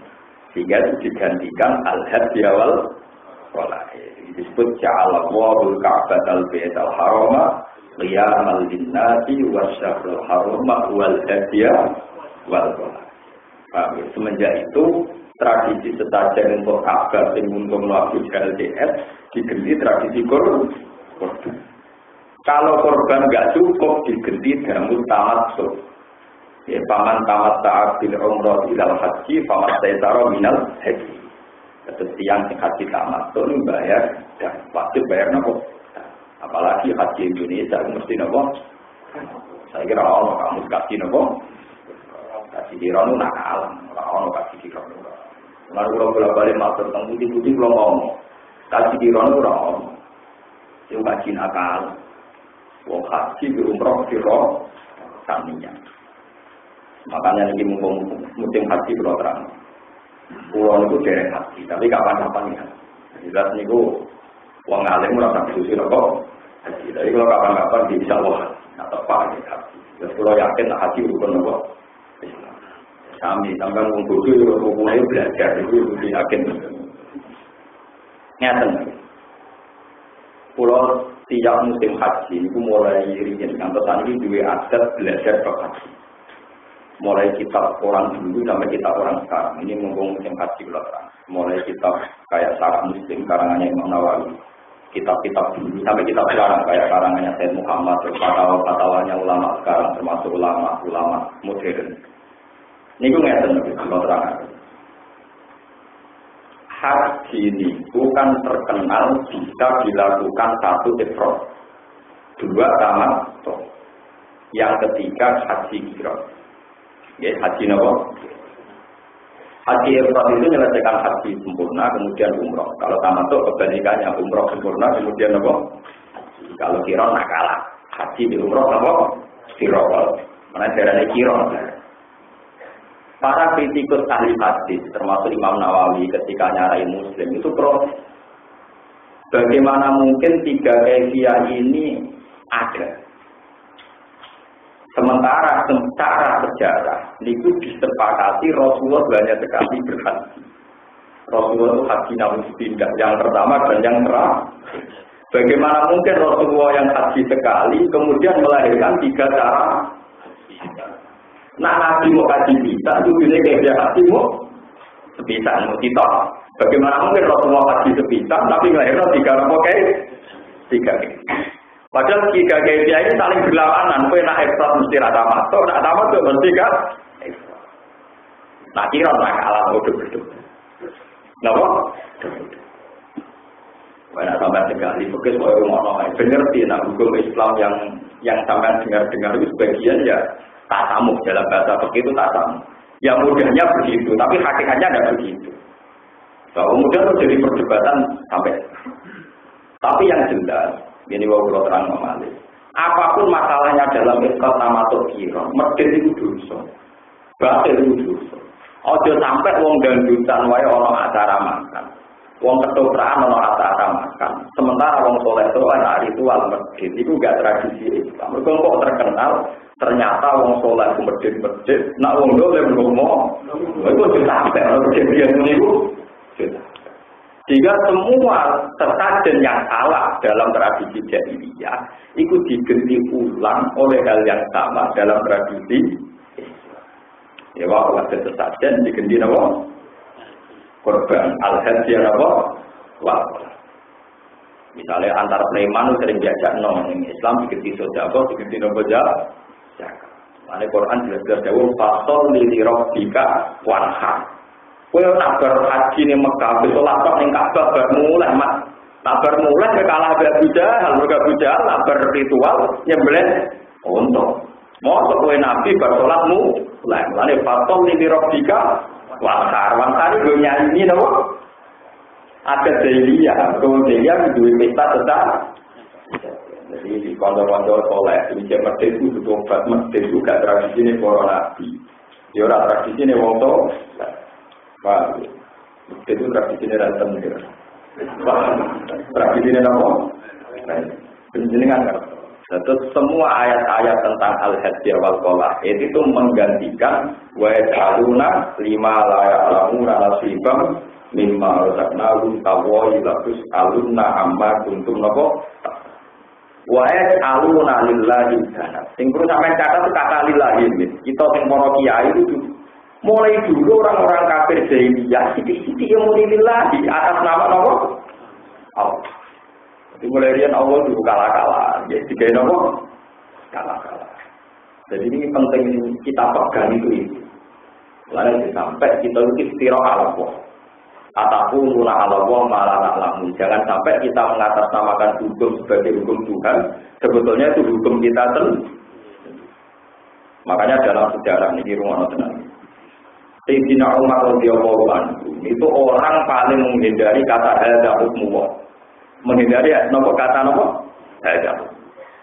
Sehingga itu digantikan al-hadi awal disebut ja'alallahul ka'batal baital harama qiyamal linnasi wasyahrul harama wal hadiya wal qala. Semenjak itu tradisi sesajen untuk Ka'bah sing untuk melakukan LDS diganti tradisi korban. Kalau korban enggak cukup diganti damu tamatsu. Ya paman tamat ta'ab bil umrah ilal haji paman taitaro minal haji. Setiang haji tamatsu bayar dan wajib bayar nopo. Apalagi haji Indonesia mesti nopo. Saya kira orang kamu kasih nopo. Kasih dironu nakal, orang kasih dironu. Lalu kalau bolak-balik matur tentang putih-putih belum ngomong. Kasih dironu orang. Yang kaji nakal. Wong haji di umroh siro saminya. Makanya ini musim haji belum terang. Pulau itu derek haji, tapi kapan-kapan ya. Jelas niku wong alim ora tak susi kok. Haji. Tapi kalau kapan-kapan bisa Allah atau apa ya. Terus kalau yakin haji rukun apa? Kami sampai mengkudu mulai belajar itu yakin. Nyata. Pulau tiap musim haji itu mulai ringin. Kantosan ini juga adat belajar haji. Mulai kitab orang dulu sampai kitab orang sekarang. Ini mumpung musim haji belakang. Mulai kitab kayak Sarah Muslim karangannya Imam Nawawi. Kitab-kitab dulu sampai kitab sekarang kayak karangannya Sayyid Muhammad. Fatwa-fatwanya ulama sekarang termasuk ulama modern. Ini gue ngerti kalau terang. Haji ini bukan terkenal bisa dilakukan satu ifrad, dua tamattu, yang ketiga haji kirot. Ya haji nopo. Haji ifrad itu menyelesaikan haji sempurna kemudian umroh. Kalau tamattu kebalikannya umroh sempurna kemudian nopo. Kalau kirot nak kalah. Haji di umroh nopo kirot. Mana caranya kirot? Para kritikus ahli hadis, termasuk Imam Nawawi ketika nyarai Muslim, itu protes. Bagaimana mungkin tiga kaifiyah ini ada? Sementara secara sejarah, itu disepakati Rasulullah banyak sekali berhaji. Rasulullah itu haji namun pindah, yang pertama dan yang terakhir. Bagaimana mungkin Rasulullah yang haji sekali, kemudian melahirkan tiga cara? Nah, Nabi mau kaji bisa, itu ini kayak dia haji mau sepisah, mau kita. Bagaimana mungkin Rasulullah haji sepisah, tapi melahirkan tiga tiga. Padahal tiga kayak dia ini saling berlawanan. Kue nak ekspor mesti rata masuk, nak tamat tuh mesti kan? Nah, kira nak kalah bodoh-bodoh. Kenapa? Banyak sampai sekali, mungkin saya ngomong benar sih, nah hukum Islam yang sampai dengar itu sebagian ya. Tasamuh dalam bahasa begitu tasamuh. Ya mudahnya begitu, tapi hakikatnya tidak begitu. Kemudian terjadi perdebatan sampai. Tapi yang jelas, ini kalau terang memalik. Apapun masalahnya dalam Islam tamattu kira, medhit itu dosa. Batil itu dosa. Ojo sampai wong dangdutan wae ana acara makan. Wong ketoprak ana acara makan. Sementara wong soleh itu ana ritual medhit itu enggak tradisi Islam. Mergo kok terkenal ternyata wong soleh ku medhit, nak wong dolem ngomong, itu sampai kejadian itu. Sehingga semua sesajen yang salah dalam tradisi jahiliyah itu diganti ulang oleh hal yang sama dalam tradisi Islam. Ya wah, ada sesajen diganti apa? Korban al-hadiyah apa? Wah. Misalnya antar preman sering diajak nong Islam diganti sedekah, diganti nopo jalan. Mane Quran jelas-jelas dawuh fasol li rabbika wanhar. Kowe nak berhaji ning Mekah, wis salat ning Ka'bah bar mulai, Mas. Tak bar mulai kalah Abu Jahal, mergo Abu Jahal nak berritual nyembelih unta. Mau kowe nabi bar salatmu, lane fatol li rabbika wangkar itu nyanyi napa? Ada Delia, kalau Delia itu pesta tetap. Jadi di kantor-kantor soleh, ini cuma itu obat, itu juga tradisi ini para nabi. Ya orang tradisi ini wong to, pak, itu tradisi ini rantem dia. Tradisi ini apa? Penjenengan kan. Terus semua ayat-ayat tentang al-hadiyah wal qolah itu menggantikan wa ya'aluna lima la ya'lamuna nasibam mimma razaqnahum tawai latus alunna amma kuntum napa wa ya'aluna lillahi kana. Sing perlu sampeyan catat kata lillahi. Kita sing para kiai itu mulai dulu orang-orang kafir jahiliyah sithik-sithik yang muni lillahi atas nama napa? Allah. Dimulai rian Allah itu kalah-kalah, ya tiga nama kalah-kalah. Jadi ini penting kita pegang itu. Lalu sampai kita istirahat Allah. Ataupun guna Allah malah lamu. Jangan sampai kita mengatasnamakan hukum sebagai hukum Tuhan. Sebetulnya itu hukum kita sendiri. Makanya dalam sejarah ini rumah tenang. Sayyidina Umar radhiyallahu anhu itu orang paling menghindari kata hadza hukmullah. Menghindari nopo kata nopo saja.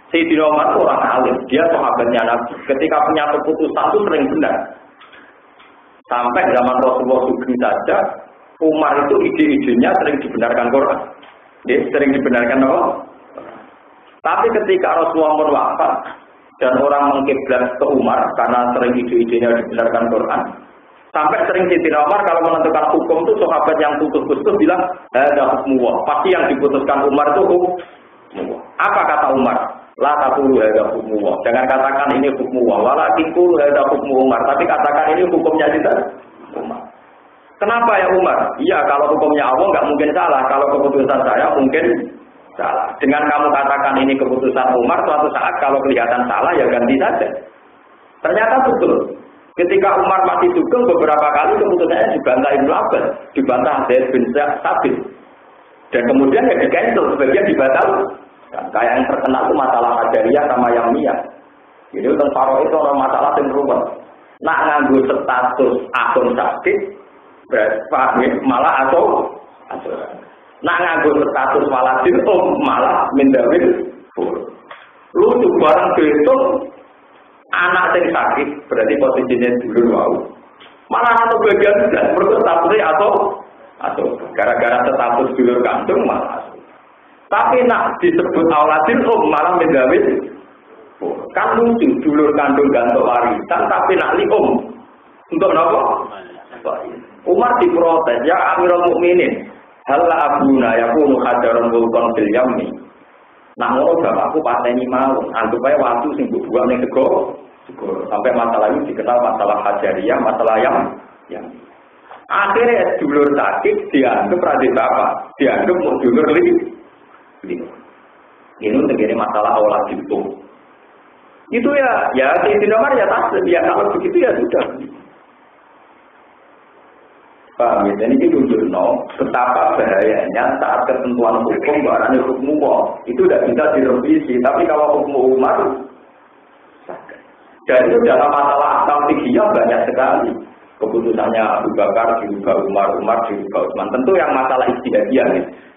Sayyidina Umar itu orang alim, dia sahabatnya Nabi. Ketika punya keputusan itu sering benar. Sampai zaman Rasulullah Sugeng saja, Umar itu ide-idenya sering dibenarkan Quran. Dia sering dibenarkan nopo. Tapi ketika Rasulullah wafat dan orang mengkiblat ke Umar karena sering ide-idenya dibenarkan Quran. Sampai sering Sayyidina Umar kalau menentukan hukum itu sahabat yang putus-putus bilang ada hukmullah. Pasti yang diputuskan Umar itu hukmullah. Apa kata Umar? La taqulu hadza hukmullah. Jangan katakan ini hukmullah. Walakin qulu hadza hukmu Umar. Tapi katakan ini hukumnya kita Umar. Kenapa ya Umar? Iya, kalau hukumnya Allah nggak mungkin salah. Kalau keputusan saya mungkin salah. Dengan kamu katakan ini keputusan Umar, suatu saat kalau kelihatan salah ya ganti saja. Ternyata betul. Ketika Umar masih Sugeng beberapa kali keputusannya dibantah Ibnu Abbas, dibantah Zaid bin Sabit. Dan kemudian ya di-cancel, sebagian dibatal. Nah, kayak yang terkenal itu masalah Hajariyah sama yang Miyah. Jadi tentang Faro itu orang masalah yang berubah. Nak nganggur status akun sakit, malah atau nak nganggur status waladin malah mendawil. Lu tuh barang betul. Anak yang sakit berarti posisinya dulu mau. Malah atau bagian sudah berstatusnya atau gara-gara status dulu kandung malah. Tapi nak disebut auladin malah mendawil. Kan lucu dulur kandung gantung warisan tapi nak lium untuk nopo. Umar diprotes ya Amirul Mukminin. Hal abuna yakunu hajarun bulkon bil yammi. Namun bapakku pateni mau, anggap aja waktu sing buat ning sego. Sampai masalah ini dikenal masalah Hajariyah, masalah yang akhirnya dulur sakit dianggap radit bapak, dianggap mau dulur li. Ini begini masalah awal itu. Itu ya Sayyidina Umar ya taslim, ya kalau begitu ya sudah. Paham ya, ini tunjukno betapa bahayanya saat ketentuan hukum barangnya hukum itu tidak bisa direvisi. Tapi kalau hukum Umar, dan itu dalam masalah asal fikih banyak sekali. Keputusannya Abu Bakar diubah Umar diubah Utsman. Tentu yang masalah ijtihadiyah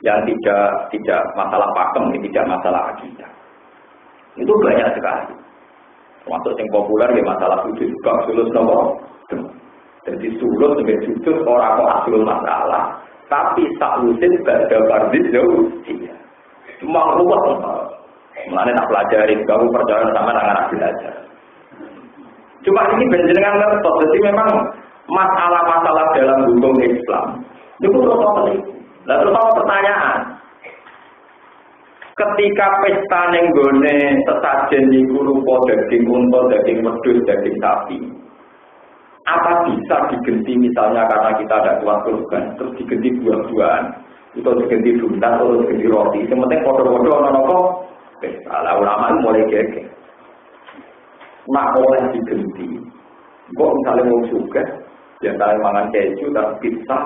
yang tidak masalah pakem, tidak masalah akidah. Itu banyak sekali. Termasuk yang populer ya masalah sujud juga sulus nomor. Jadi sulus sebagai sujud orang kok asul masalah, tapi saklusin pada bardis jauh. Cuma luas, mulanya tak pelajarin, kamu percaya sama anak belajar. Cuma ini benjengan laptop, jadi memang masalah-masalah dalam hukum Islam itu terus lalu tahu pertanyaan. Ketika pesta nenggone sesajen niku rupa daging unta, daging wedhus, daging sapi. Apa bisa diganti misalnya karena kita ada tuan kurban, terus diganti buah-buahan, itu diganti dundang atau diganti roti. Yang penting foto-foto ono-ono pesta. Ulama mulai geger. Nak oleh diganti. Kok misalnya mau juga, ya misalnya mangan keju dan pizza,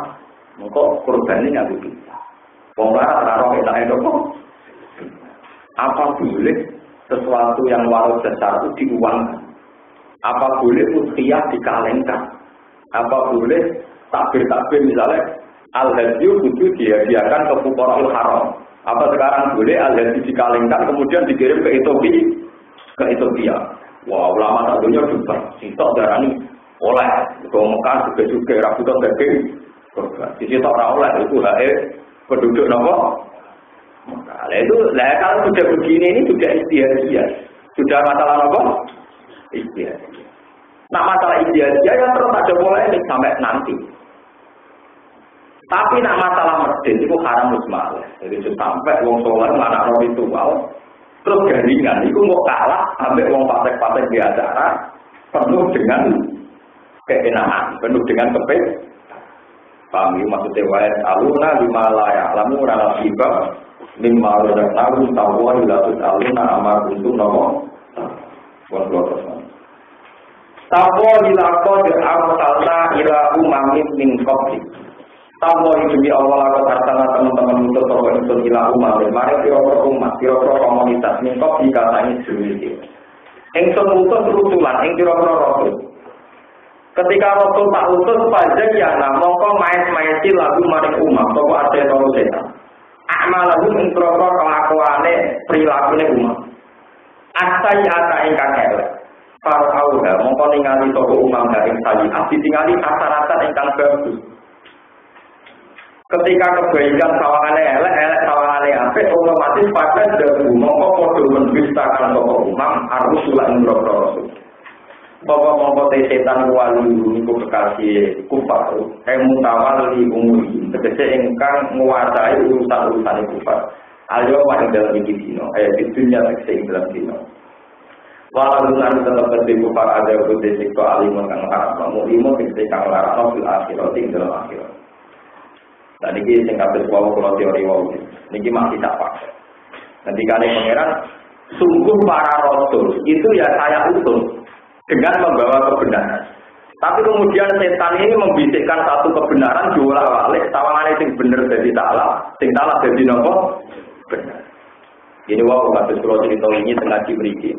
kok kurbannya nggak pizza. Pokoknya rara enak kok. Apa boleh sesuatu yang walau besar itu diuangkan? Apa boleh udhiyah dikalengkan? Apa boleh takbir misalnya al-hadyu kudu dihadiahkan ke fuqara'ul haram? Apa sekarang boleh al-hadyu dikalengkan kemudian dikirim ke Ethiopia? Wah, ulama tak dunia juga. Sitok darani oleh ke Mekah juga rabutan daging. Di situ orang oleh itu penduduk nopo. Maka itu kalau sudah begini ini sudah istiadat. Sudah masalah nopo istiadat. Nah masalah istiadat ya terus ada polemik sampai nanti. Tapi nak masalah medit itu haram musmalah. Jadi sampai wong soleh anak roh ritual terus garingan itu mau kalah sampai wong patek-patek di acara penuh dengan keenakan, penuh dengan kepek. Paham ya maksudnya wae aluna lima layak lamu rana tiba lima layak lalu tawon latus aluna amar untuk nopo walau tawon dilakon diarsalna ila umamin min qabli. Tawon demi Allah aku arsalna teman-teman untuk tawon itu ila umamin. Mari kira-kira umat, kira-kira komunitas min qabli katanya demikian. Engson utus rusulan, eng kira-kira rasul. Ketika Rasul tak utus pajak ya mongko main-main lagu maring umat toko ada toro setan. Amal lagu introko kelakuane perilakune umat. Asai ata ingkang elek. Para auda mongko ningali toko umat dari sayi ditingali asar-asar ingkang bagus. Ketika kebaikan sawangane elek sawangane apik otomatis padha debu mongko padha mendustakan toko umat arus lan rasul. Bapak-bapak setan wali niku kekasih kufar, mutawali umuri, tegese ingkang nguasai urusan-urusan kufar. Ayo wan dalam iki dino, di dunia tegese ing dalam dino. Walau lan tetep dadi kufar ada kode sikko alimun kang haram, ilmu tegese kang larang fil akhirat ing dalam akhirat. Dan iki sing kabeh kula teori wae. Niki masih tak pakai. Nanti kali pangeran sungguh para rasul itu ya saya utus dengan membawa kebenaran. Tapi kemudian setan ini membisikkan satu kebenaran diulang-ulang. Tawangane sing bener jadi salah, sing salah jadi nopo? Benar. Jadi wau kados kula cerita ini tengah diberi.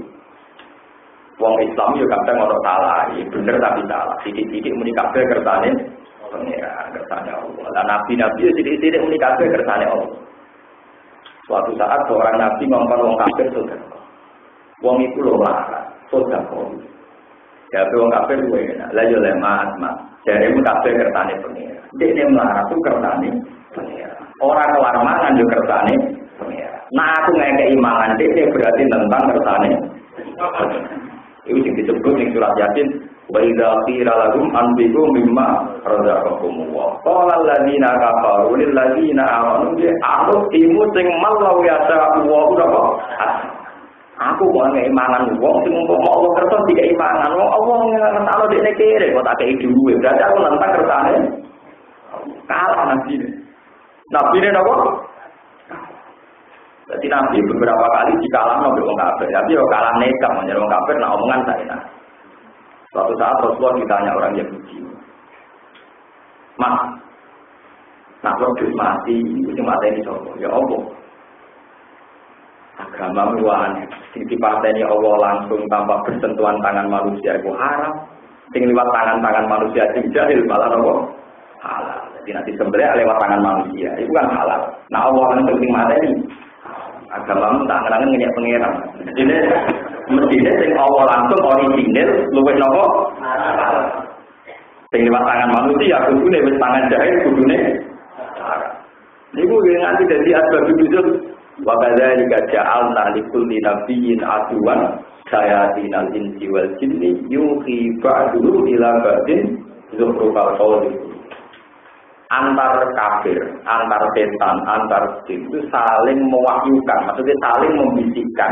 Wong Islam yo kadang ono salah, bener tapi salah. Titik-titik muni kabeh kersane pengira, kersane Allah. Lah nabi-nabi yo titik-titik muni kabeh kersane Allah. Suatu saat seorang nabi ngomong wong kafir saudara. Wong itu lho marah, saudara. Ya wong kafir kuwi enak. Lah yo lemah asma. Jaremu kabeh kersane pengira. Dekne mlarang ku kersane pengira. Ora kelar mangan yo kersane pengira. Nah aku ngekeki mangan dekne berarti tentang kersane. Itu yang disebut di surat Yasin. Wa idza qila lahum anfiqu mimma razaqakumullah. Qala alladziina kafaru lil ladziina aamanu a'timu sing malau yasa wa aku mau ngeimangan wong sing mau Allah kersa dikai mangan wong Allah ngertakno dekne kere kok tak kei duwe berarti aku nentang kersane kalah nabi ne napa jadi nabi beberapa kali dikalahno mbek wong kafir tapi yo kalah nekat menjadi wong kafir nak omongan tak enak. Suatu saat Rasulullah ditanya orang Yahudi Mas nak produk mati itu mati ini coba ya Allah agama muane sing dipateni Allah langsung tanpa bersentuhan tangan manusia itu haram. Sing liwat tangan manusia sing jahil malah apa? Halal. Jadi nanti sembelih lewat tangan manusia itu kan halal. Nah Allah langsung sing mateni agama tak ngerangen ngenyek pangeran. Jadi mestine sing Allah langsung original luwih napa? Halal. Sing liwat tangan manusia kudune wis tangan jahil kudune haram. Niku nganti dadi asbab wujud. Wa kadzalika ja'alna likulli nabiyyin aduwan sayatinal insi wal jinni yuhi ba'du ila ba'din zukhrufal qawli. Antar kafir, antar setan, antar jin itu saling mewahyukan, maksudnya saling membisikkan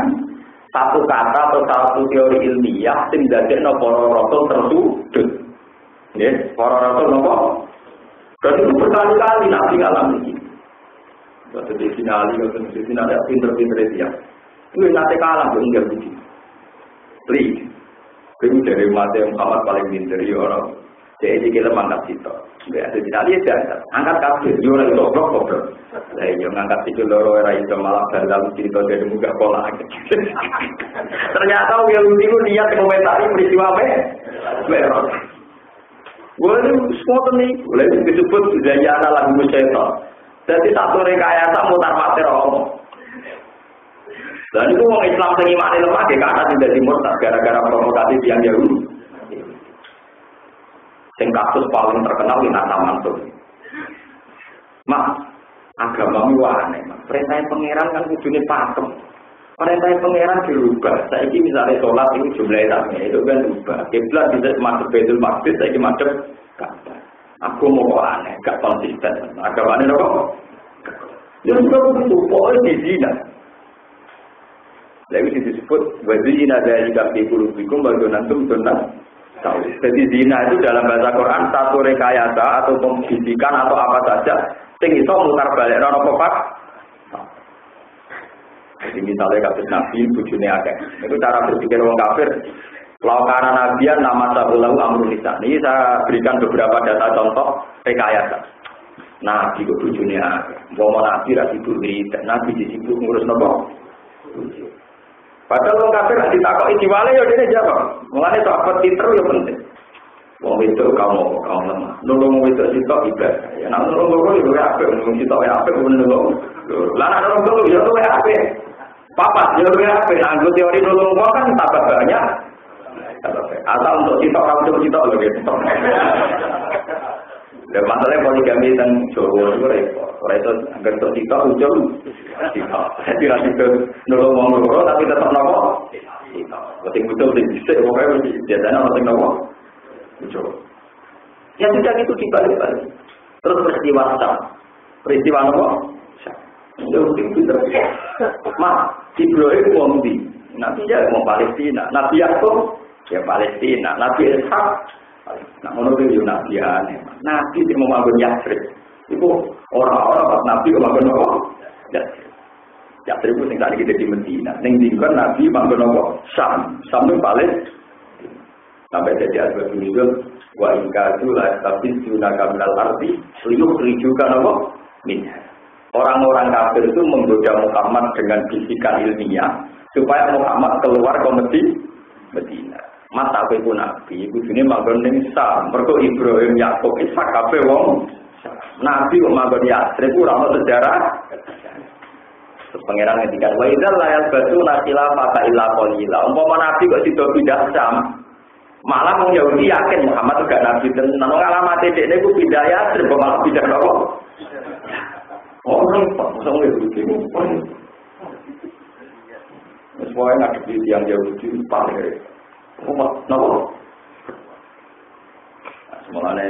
satu kata atau satu teori ilmiah sing dadekno para rasul tersudut. Nggih, para rasul napa? Berarti berkali-kali nabi ngalami iki. Waktu di finali ada pinter-pinter dia. Itu nanti kalah enggak begini. Please, kamu dari mata yang amat paling pinter ya orang. Jadi kita mangkat situ. Biasa tidak dia biasa. Angkat kaki, jual itu blok. Lah yang ngangkat situ loro era itu malah dalam cerita dari muka pola. Ternyata yang itu lihat komentari peristiwa apa? Merah. Boleh semua nih, boleh disebut zayana lagu musyaiton. Jadi satu rekayasa mutar mater omong. Dan itu orang Islam sengimani lemah, karena tidak dimurtad gara-gara provokasi yang Yahudi. Sing kasus paling terkenal di Nata Mansur. Mak, agamamu aneh. Perintah pangeran kan kudune pakem. Perintah pangeran dirubah. Saiki misalnya sholat ini jumlahnya tak itu kan dirubah. Kiblat bisa masuk Baitul Maqdis, saiki masuk Ka'bah. Aku mau kok aneh, gak konsisten. Agamanya apa? Ya sudah begitu, pokoknya di zina. Lalu disebut wazina dari kafi kulubikum bagonantum donat. Jadi zina itu dalam bahasa Quran satu rekayasa atau pembisikan atau apa saja sing iso mutar balik ana apa. Jadi misalnya kasus Nabi bojone akeh. Itu cara berpikir orang kafir. Kalau karena nabian nama sabulahu amrul lisan. Ini saya berikan beberapa data contoh rekayasa. Nabi kok bojone akeh. Mau nabi ra diburi, nabi disibuk ngurus napa? Padahal orang kafir tidak ditakoki diwale ya dene jawab. Mulane sahabat pinter ya penting. Wong itu kamu lemah. Nulung wong itu sitok ibadah. Ya nek nulung kok yo apik, nulung sitok ya apik nulung. Lah nek nulung kok yo apik. Papat yo apik. Anggo teori nulung kok kan tambah banyak. Asal untuk sitok kamu sitok lho gitu. Ya masalahnya poligami dan Jawa itu repot. Ora itu anggar tok sitok ujung sitok. Jadi ra sitok nolong wong loro tapi tetep nopo? Sitok. Sing betul sing dhisik pokoke biasane ana sing nopo? Ujung. Ya sudah gitu dibalik-balik. Terus peristiwa Syam. Peristiwa nopo? Syam. Ya udah pinter. Mak, Ibrahim wong ndi? Nabi ya wong Palestina. Nabi Yakub ya Palestina. Nabi Ishak nah, menurut itu nabi aneh. Nabi yang membangun Yatsrib. Itu orang-orang pas nabi membangun apa? Yatsrib. Yatsrib itu yang tadi kita di Medina. Yang diingat nabi membangun apa? Syam. Syam itu Palestina. Sampai jadi asbab itu. Wa ingkadu la tapi junaka minal arti. Liuk rijukan apa? Minyak. Orang-orang kafir itu menggoda Muhammad dengan bisikan ilmiah. Supaya Muhammad keluar ke Medina. Mas aku itu nabi, itu ini manggon ning Syam. Mergo Ibrahim Yakub Ishak kabeh wong nabi kok manggon Yatsrib ora ono sejarah. Terus pangeran ngendikan wa idzal la yasbatu nasila fa illa qalila. Umpama nabi kok sida pindah Syam, malah wong Yahudi yakin Muhammad juga nabi tenan. Wong alamate dekne ku pindah Yatsrib kok malah pindah apa? Oh, repot, wong Yahudi ku. Wes wae nek yang Yahudi paling repot. Nopo. Semuanya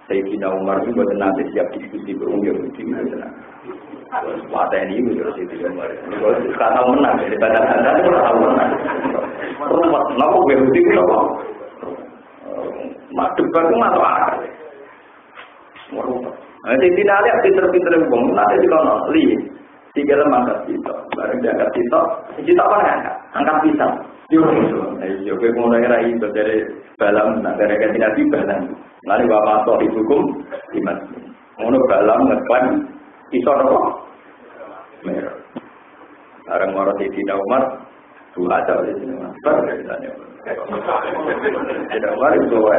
Sayyidina Umar itu buat nanti siap diskusi berumur Yahudi gitu. Mata ini juga Sayyidina Umar. Kalau kata menang dari tanda-tanda itu tahu menang. Rumah nopo Yahudi itu nopo. Madep itu atau apa? Merubah. Nanti tidak lihat pinter-pinter bom. Nanti di kono li. Tiga lemah kita. Bareng diangkat kita apa angkat? Angkat pisang. Yo, kowe ngono era itu dari balam nak gara-gara nabi balam. Lari bapak tok dihukum iman. Ngono balam ngeklaim iso apa? Merah. Areng maro Sayyidina Umar dua ada di sini. Perbedaannya. Tidak mari kowe.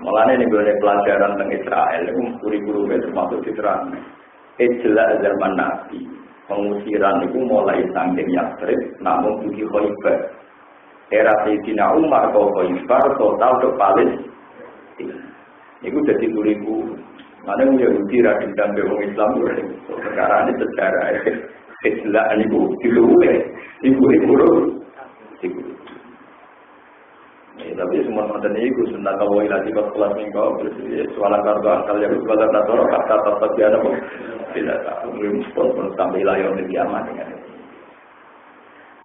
Mulane nek gone pelajaran tentang Israel iku guru-guru termasuk diterang. Ijla zaman nabi. Pengusiran itu mulai saking Yatsrib namun di Khaibar. Era Sayyidina Umar ke Khaibar total ke Palestina. Itu jadi 2000. Mana Yahudi radikal dan orang Islam itu sekarang ini sejarah Islam itu diluwe, ibu-ibu. Tapi semua macam ini gue sunnah kawai lagi pas kelas minggu soalan kartu akal yang sebagai dator kata tetap dia ada tidak tahu belum sampai layar di kiamat dengan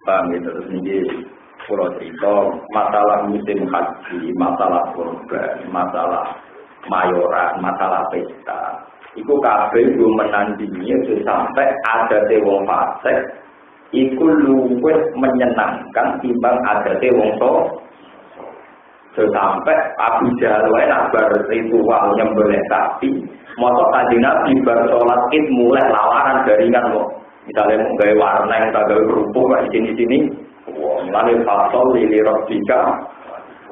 paham gitu terus ini pulau cerita masalah musim haji, masalah kurban, masalah mayoran, masalah pesta. Iku kabeh go menandingi sampai ada wong fasik iku luwih menyenangkan timbang ada wong Sampai Abu Jahal wae nak bar ritual nyembelih sapi, motor kanjeng Nabi bar sholat Id mulai lawaran jaringan kok. Misalnya mau gawe warna yang tak gawe kerupuk kayak sini, wah, mulai fasol li rabbika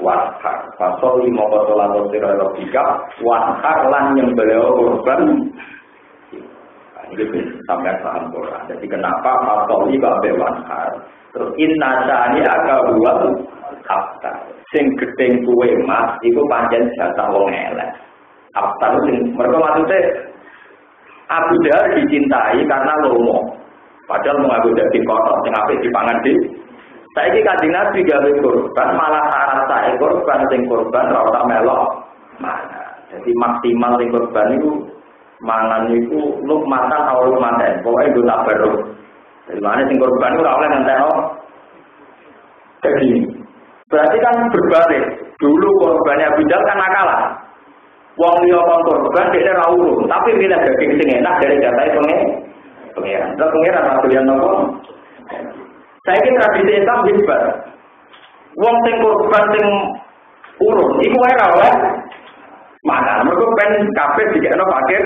wahar, fasol li mau sholat rabbika wahar lan nyembelih korban. Ini sampai paham Quran. Jadi kenapa fasol li babe wahar? Terus inna sani aka buat aftar. Sing gedeng kuwe mas, iku pancen jatah wong elek. Aftar sing mereka maksudnya Abu Jahal dicintai karena lomo. Padahal mengaku daging kotor, sing apik dipangan di. Saiki kanjeng Nabi gawe korban, malah syarat sae korban sing korban ora usah melok. Mana? Jadi maksimal sing korban itu mangan iku lukmatan atau lukmaten. Pokoke nggo tabarruk. Dari mana sing korban ora oleh ngentekno. Jadi berarti kan berbalik. Dulu korbannya Abu Jahal kan nakalan. Wong liya kon korban dhekne ra urus, tapi milih daging sing enak dari jatahe pengeran. Terus pengeran ra doyan nopo? Saiki tradisi Islam hebat. Wong sing korban sing urus iku wae ra oleh mangan. Mergo ben kabeh dikekno fakir.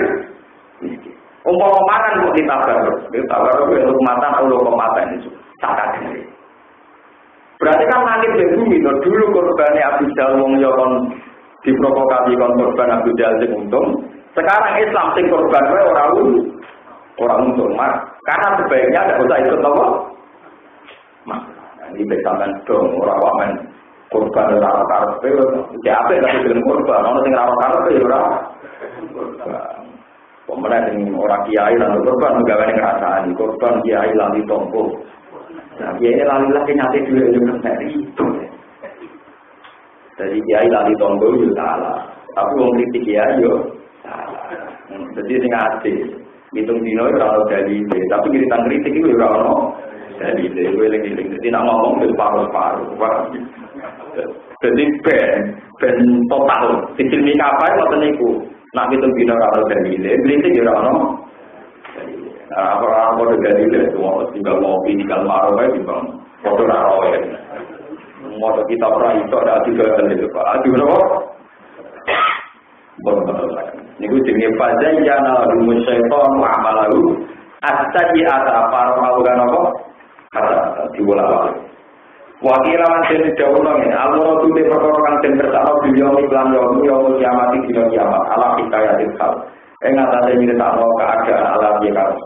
Umpama mangan kok ditabar untuk mata atau kematian itu sangat gede. Berarti kan langit dan bumi dulu korbannya Abu Jahal wong yo kon diprovokasi kon korban Abu Jahal sing untung. Sekarang Islam sing korban wae ora untung mas. Karena sebaiknya ada usah ikut apa? Mas, ini besaran dong ora wamen korban ora karepe ya apik tapi gelem korban ono sing ora karepe ora. Pemenang yang orang kiai lalu korban juga banyak ngerasaan korban kiai lali tompo. Nah kiai lali lagi nyate dua juga dari itu. Jadi kiai lali tompo itu salah. Tapi orang kritik kiai yo salah. Jadi sing ade hitung dino kalau dari itu. Tapi kita kritik itu orang dari itu. Jadi nak ngomong itu paruh-paruh. Jadi ben total. Sisi apa yang mau niku. Nak itu bina kalau dari ini, beli itu orang apa dari ini, semua tinggal ngopi, tinggal marah, tinggal foto raro ya. Mau kita orang itu ada juga dan itu pak, aduh no, betul. Ini gue jenenge pada yang lalu syaitan muamalahu, asji ata para malukan apa, kata diulang. Wakilan dan jauh ini, Allah itu diperkarakan dan bersama beliau iklan yaum kiamat dina kiamat ala hikayatil hal. Atas ini tahu keadaan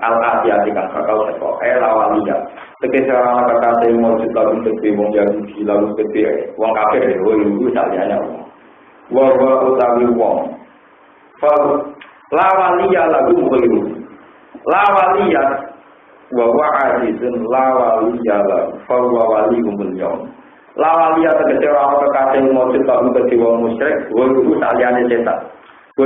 al-asiatikan kakau seko lawaliya. Tegese orang kata yang mau juga untuk wong Yahudi lalu gede wong kafir itu saliyane wong. Wa utawi wong. Lawaliya lagu mulu. Lawaliya wa wa'adizun lawaliyala fawwali umul lawaliya tegese ora kekasih mujud kang dadi wong musyrik wa iku saliyane setan wa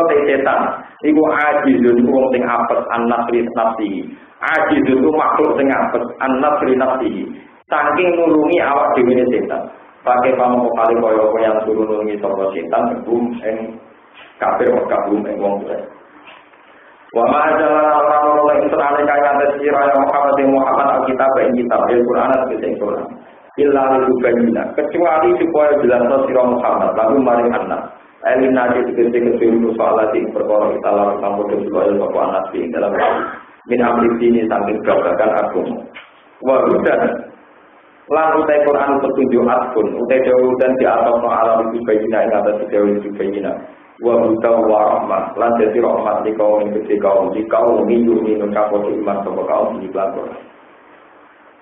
setan iku ajizun wong sing apes an-nasri nafsi ajizun ku makhluk sing apes an-nasri nafsi saking nulungi awak dhewe setan pakai pamoko kali kaya yang suruh nulungi sapa setan gum ing kafir gabung ing wong musyrik. Wa ma ajala orang-orang Israel kaya tasira Muhammad Alkitab ing kitab Al-Qur'an sing Quran. Illa libayyina kecuali supaya jelas sira Muhammad lalu maring anak. Elina dikete kesulitan soal ati perkara kita lawan kamu supaya bapak anak sing dalam min amri ini saking babagan agama. Wa hudan lan utai Quran petunjuk akun utai dawuh dan di atas alam libayyina ing atas dawuh libayyina. Wa hudaw wa rahmah lan dadi rahmat di kaum ini kaum iman sapa kaum iki lakon.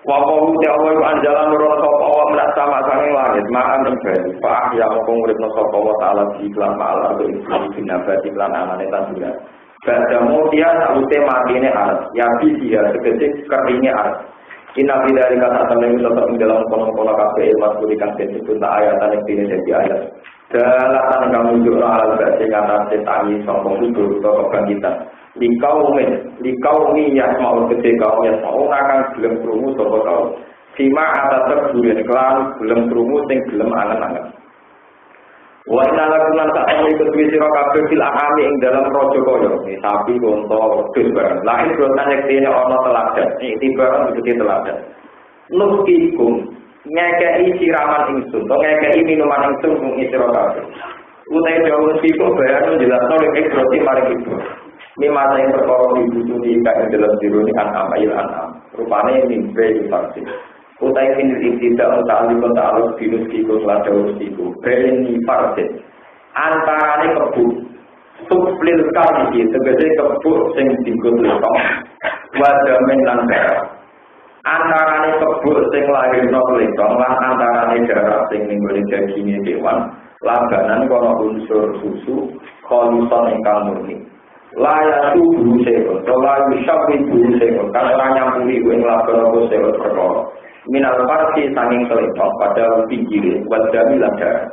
Wa qawlu ta'ala anjalan nurul sapa wa menak sama sange langit ma'an ben fa ya mung uripna sapa wa ta'ala di iklan ma'al ardi binabati lan anane tanduran. Badamu dia saute matine arep ya bi dia tegese keringe arep. Inna bidari kata temen tetap dalam kono-kono kabeh ilmu berikan disebut ayatan yang dene dadi ayat. Dalatan kamu juga al-ba'si kata setangi sombong itu atau kebangkitan likaumi yang mau gede kaum yang mau akan belum kerumu sopa kaum sima atas terburin kelan belum kerumu sing belum angen-angen wa inna lakunan tak mau ikut wisiro kabel fil ahami ing dalam rojo koyo sapi, konto, dus barang lain berotan yang dini ono teladan ini barang begitu teladan nuskikum ngekei siraman ingsun, to ngekei minuman ingsun mung isira kabeh. Utai dawuh siko bayan jelasno nek ikroti mari iku. Mimata yang perkara dibutuhi kaya dalam diruni an'am ayil an'am. Rupane mimpi farsi. Utai finil tidak ta'alikun ta'aluk binus kiko selada urus kiko. Beni farsi. Antarane kebuk. Suplil kali tegese kebuk sing dingkut lekong. Wadamen lan darah. Antarane kebuk sing lahirno lekong lan antarane darah sing ninggone daging kewan. Labanan kono unsur susu kholuson ingkang murni. Layak tubuh sekor, layu syawi tubuh sekor. Kan orang nyampuri ing laban apa sekor perkara. Minal farsi sanging kelempong pada pinggire wadami ladar.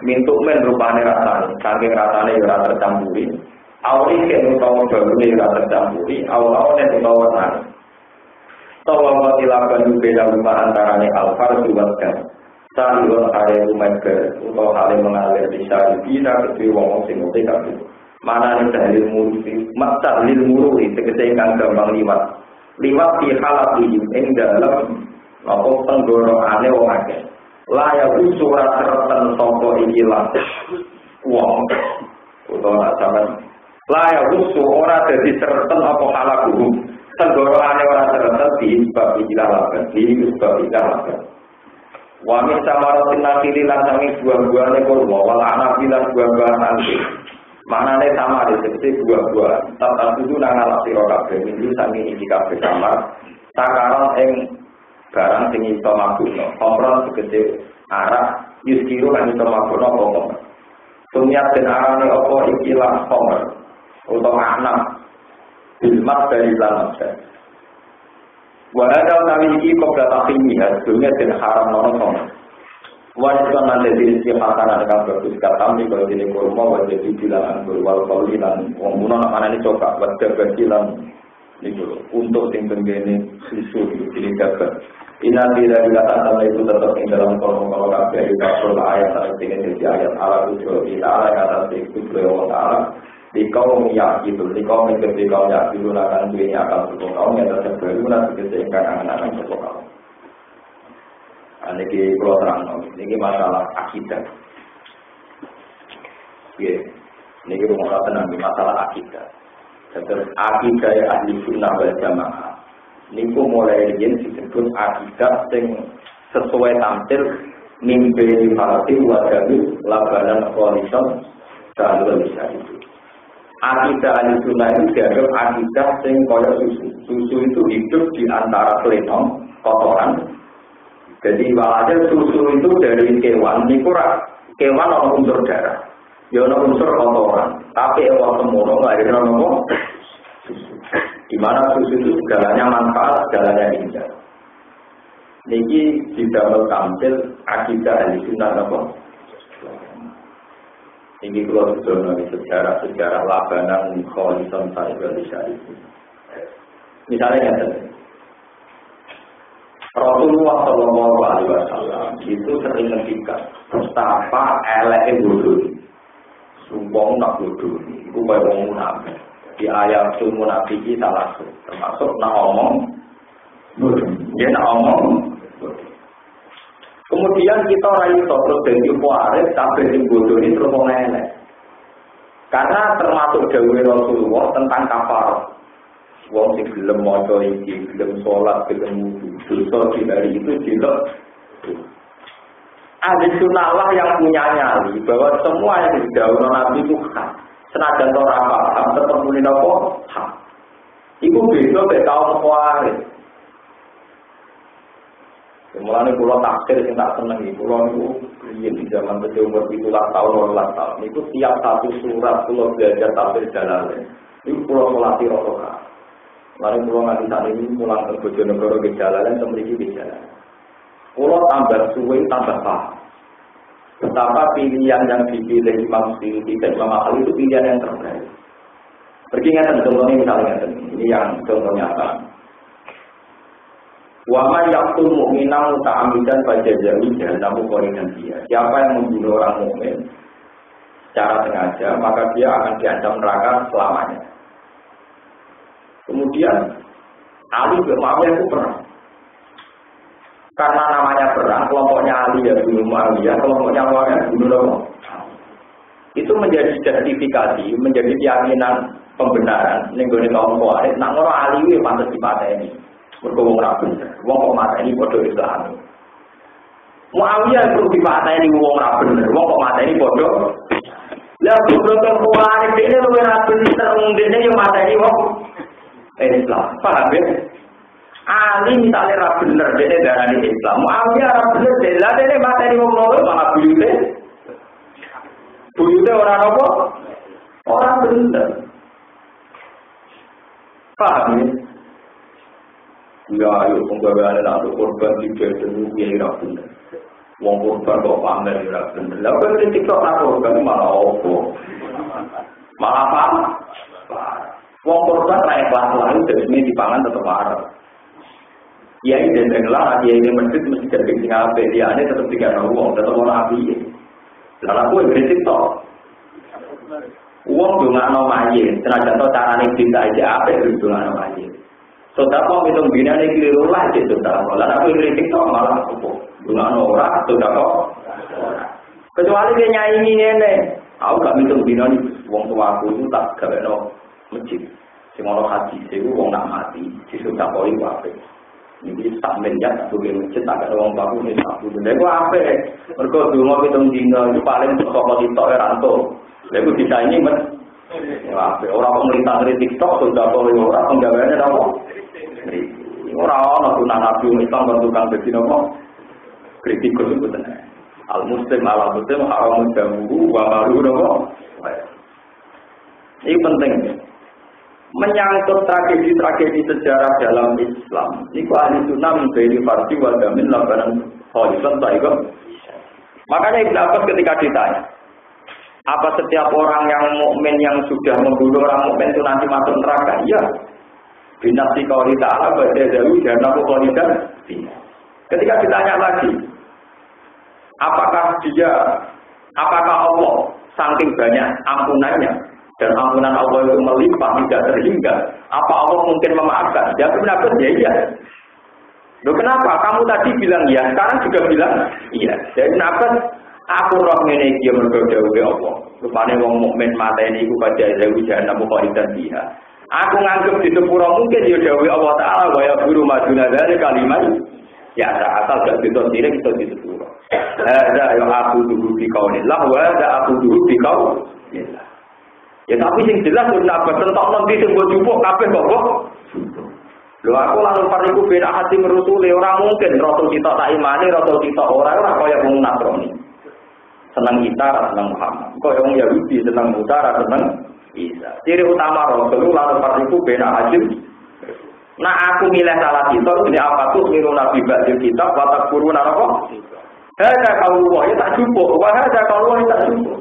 Mintuk men rupane rasane, saking rasane ora tercampuri. Awali ken utawa dalune ora tercampuri, awal-awal nek utawa nang. Tawa matilaban beda rumah antarane alfar duwatkan. Salih hale umaga utawa hale mengalir di syari bina kedua wong sing uti kabeh. Mana ning dalil mursi, mata lil murui tegese kang gampang liwat. Liwat di halat iki ing dalem apa tenggorokane wong akeh. Layak surat serten sapa iki lan wong utawa sampeyan. Layak ora dadi serten apa halaku. Tenggorokane ora serten di bab iki lawan, di bab iki lawan. Wa min samaratin nakili lan sangi buah-buahane kurma wal anabi lan buah-buahan anggur. Maknane sama disebut buah-buahan. Tata tuju nang alak sira kabeh minggu sangi iki kabeh sama. Takaran ing barang sing iso mabukno. Komron segede arak yuskiru lan iso mabukno apa. Sumiat den arane apa iki lan komer utawa anak bilmat dari lanang. Wahada nabi iki kobra takimiha dunia dan haram nono. Wajib nanti diri siapkan ada bagus kata ni kalau jadi kurma wajib bilangan berwal kaulinan wong mana ini coba wajib bilang itu untuk tinggal gini susu ini dapat. Ina tidak dikatakan itu tetap di dalam kalau kafe itu kalau ayat ayat ini jadi ayat Allah itu kita Allah kata itu beliau Allah. Di kaum yakin, di kaum yang ketika yakin akan dunia akan suku kaum yang tersebar nanti ketika anak-anak suku kaum. Ini kalau terang, ini masalah akidah. Ini rumah tenang masalah akidah. Terus akidah ahli sunnah wal jamaah. Ini mulai disebut akidah yang sesuai tampil mimpi hati wajib labanan koalison dan bisa itu. Akidah al-sunnah itu dianggap akidah yang kaya susu. Susu itu hidup di antara kelenong, kotoran. Jadi walhasil susu itu dari kewan. Ini kurang kewan ada unsur darah. Ya ada unsur kotoran. Tapi ewan semono nggak ada nama susu. Di mana susu itu segalanya manfaat, segalanya indah. Ini tidak tampil akidah al-sunnah apa? Ini kalau sudah sejarah labanan kholisan saibal syarif. Misalnya yang Rasulullah Shallallahu Alaihi Wasallam itu sering menghentikan betapa elek bodoh, sumpah nak bodoh, itu kayak orang munafik. Di ayat itu munafik salah satu, termasuk nak omong bodoh, dia nak omong. Kemudian kita rayu terus dari kuarit sampai di bodoh ini terus mengelak. Karena termasuk dawuh Rasulullah tentang kafar. Wong sing gelem maca iki, gelem salat, gelem dosa di hari itu tidak. Ahli sunnah lah yang punya nyali bahwa semua yang didhawuhi Nabi itu hak. Senajan ora paham tetep muni napa hak. Iku beda mek kaum kuarit. Mulane kula tafsir sing tak seneng iki kula niku riyen di zaman betul umur 17 tahun 18 tahun niku tiap satu surat kula belajar tafsir Jalalain niku kula salati rakaat. Mari kula nganti sak niki mulang teng Bojonegoro ke Jalalain temriki ke Jalalain. Kula tambah suwe tambah paham. Betapa pilihan yang dipilih Imam Suyuti dan Imam Ahli itu pilihan yang terbaik. Pergi ngeten contohnya misalnya ini yang contoh nyata. Wa man yaqtul mu'mina muta'ammidan fajaza'u jahannamu khalidan fiha. Siapa yang membunuh orang mukmin secara sengaja, maka dia akan diancam neraka selamanya. Kemudian Ali bin Muawiyah itu pernah Karena namanya perang, kelompoknya Ali ya bunuh Muawiyah, kelompoknya Muawiyah bunuh Rasulullah. Itu menjadi justifikasi, menjadi keyakinan pembenaran. Nenggone kaum Khawarij, nak ora Ali itu pantas dipateni. Mergo wong ra bener, wong kok mateni padha Islam. Muawiyah perlu dipateni wong ra bener, wong kok mateni padha. Lah beberapa Khawarij dene luwih ra bener, dene yo mateni wong Islam. Paham ya? Ali misalnya ra bener dene darani Islam, Muawiyah ra bener dene mateni wong loro malah buyute. Buyute ora apa? Ora bener. Paham ya? Ya ayo penggaweane nak korban dijaden piye ra bener. Wong korban kok pamer ra bener. Lah kok kritik kok ra korban malah opo? Malah apa? Wong korban ra ikhlas lalu dene dipangan tetep arep. Ya ini dengelah dia ini mesti jadi sing apik diane tetep dikira wong tetep ora apik. Lah aku kritik tok. Wong dongakno mayit, senajan to carane cinta aja apik dongakno mayit. Sedekah hitung binane keliru lah itu sedekah. Lah aku kritik tok malah opo? Dongakno ora sedekah. Kecuali dia nyanyi ngene, aku gak hitung binane wong tuaku itu tak gaweno masjid. Sing ono haji sewu wong nak mati, disedekah wae. Ini tak menjat atau masjid tak ada orang baku ni tak butuh. Lalu apa? Mereka dulu hitung dina itu paling untuk TikTok eranto. Lalu kita ini apa? Orang pemerintah dari TikTok sudah boleh orang penggawainya dah apa? Orang nak nabi Islam bentukan begini apa? Kritikus itu benar. Al Muslim ala Muslim haram jamu wa malu apa? Ini penting. Menyangkut tragedi-tragedi sejarah dalam Islam. Ini ahli sunnah menjadi farsi wal jamin labanan kholisan ta'iqam. Makanya Ibn Abbas ketika ditanya, apa setiap orang yang mukmin yang sudah membunuh orang mukmin itu nanti masuk neraka? Iya. Binafsi qauli ta'ala baca dawu jannatu kholidan. Ketika ditanya lagi, apakah Allah saking banyak ampunannya dan ampunan Allah itu melimpah tidak terhingga, apa Allah mungkin memaafkan? Dia benar ya iya. Loh kenapa? Kamu tadi bilang iya, sekarang juga bilang iya. Jadi kenapa? Aku roh ngene iki mergo dawuhe Allah. Rupane wong mukmin mateni iku pada dawu jannah kholidan fiha. Aku nganggep di sepuro mungkin ya dawuhe Allah Taala wa ya buru maduna dari kalimat ya asal gak ditondire kita di sepuro. Ada yang aku dulu di kaunillah wa ada aku dulu di kaunillah. Ya tapi sing jelas sudah bertentok nanti sing mbok jupuk kabeh kok. Lho aku langsung pariku beda hati merusuli ora mungkin rasul kita tak imani rasul kita ora kaya wong Nasrani. Senang kita senang Muhammad. Kaya wong Yahudi senang Musa senang Isa. Ciri utama rasul langsung pariku beda hati. Nah aku milih salah kita ini apa tuh miru nabi ba'dil kitab wa takfuruna apa? Hada kalau ya tak jupuk, wa hada kalau tak jupuk.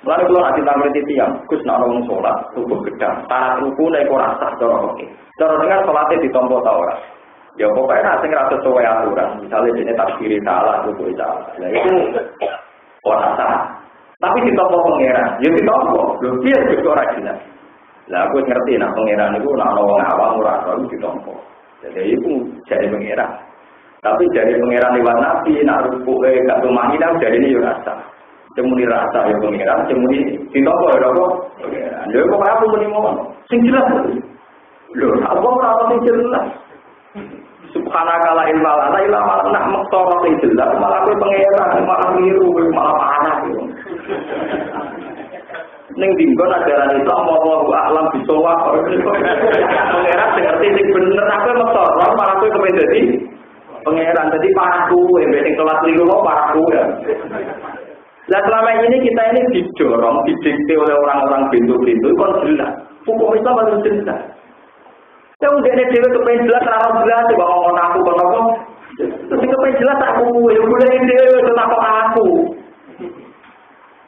Lalu kalau nanti tampil tiang, Gus nak orang sholat, tubuh gedang, tanah ruku naik orang sah, cara oke. Cara dengar sholatnya ditompo tau orang. Ya pokoknya nanti ngerasa sesuai aturan, misalnya ini takbiri salah, tubuh salah. Nah itu orang sah. Tapi ditompo pengeran, ya ditompo. Loh dia juga orang jelas. Lah aku ngerti nak pengeran itu nak orang awam orang tahu ditompo. Jadi itu jadi pengeran. Tapi jadi pengeran lewat nabi, nak ruku gak tumani dah jadi ini juga sah. Cemuni rasa ya pengiran, cemuni ditoko ya apa? Lho kok aku muni ngono? Sing jelas. Lho, apa ora sing jelas? Subhanaka la ilma lana illa ma nak mektoro sing jelas, malah kowe pengiran, malah miru, malah panas yo. Ning dinggon ajaran Islam wallahu a'lam bisawab. Pengiran sing ngerti sing bener aku mektoro, malah kowe kepen dadi pengiran. Dadi parahku, sing kelas liru kok parahku ya. Nah selama ini kita ini didorong, didikte oleh orang-orang pintu-pintu, kon jelas. Hukum Islam harus jelas. Ya udah ini dewa kepengen jelas, harus jelas. Coba ngomong aku, kalau terus kepengen jelas aku, ya udah ini dewa itu aku.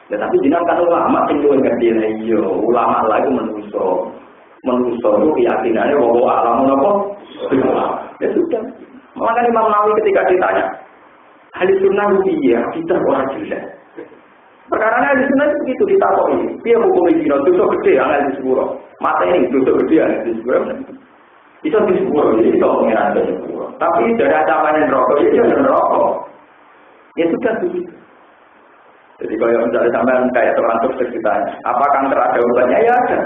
Ya tapi jangan kan ulama tinggal ngerti lah, iya. Ulama lagi menuso itu keyakinannya bahwa alamun apa? Ya sudah. Makanya Imam Nawawi ketika ditanya, ahli sunnah iya, kita orang jelas. Perkara ahli sunnah itu begitu ditakoi. Dia hukum Islam dosa gede ahli sepuro. Mata ini dosa gede ahli sepuro. Itu di sepuluh, jadi kalau pengiran ke sepuluh. Tapi dari ancaman rokok, itu ada rokok. Ya sudah begitu. Jadi kalau misalnya sampai kayak termasuk ceritanya, apa kanker ada obatnya? Ya ada.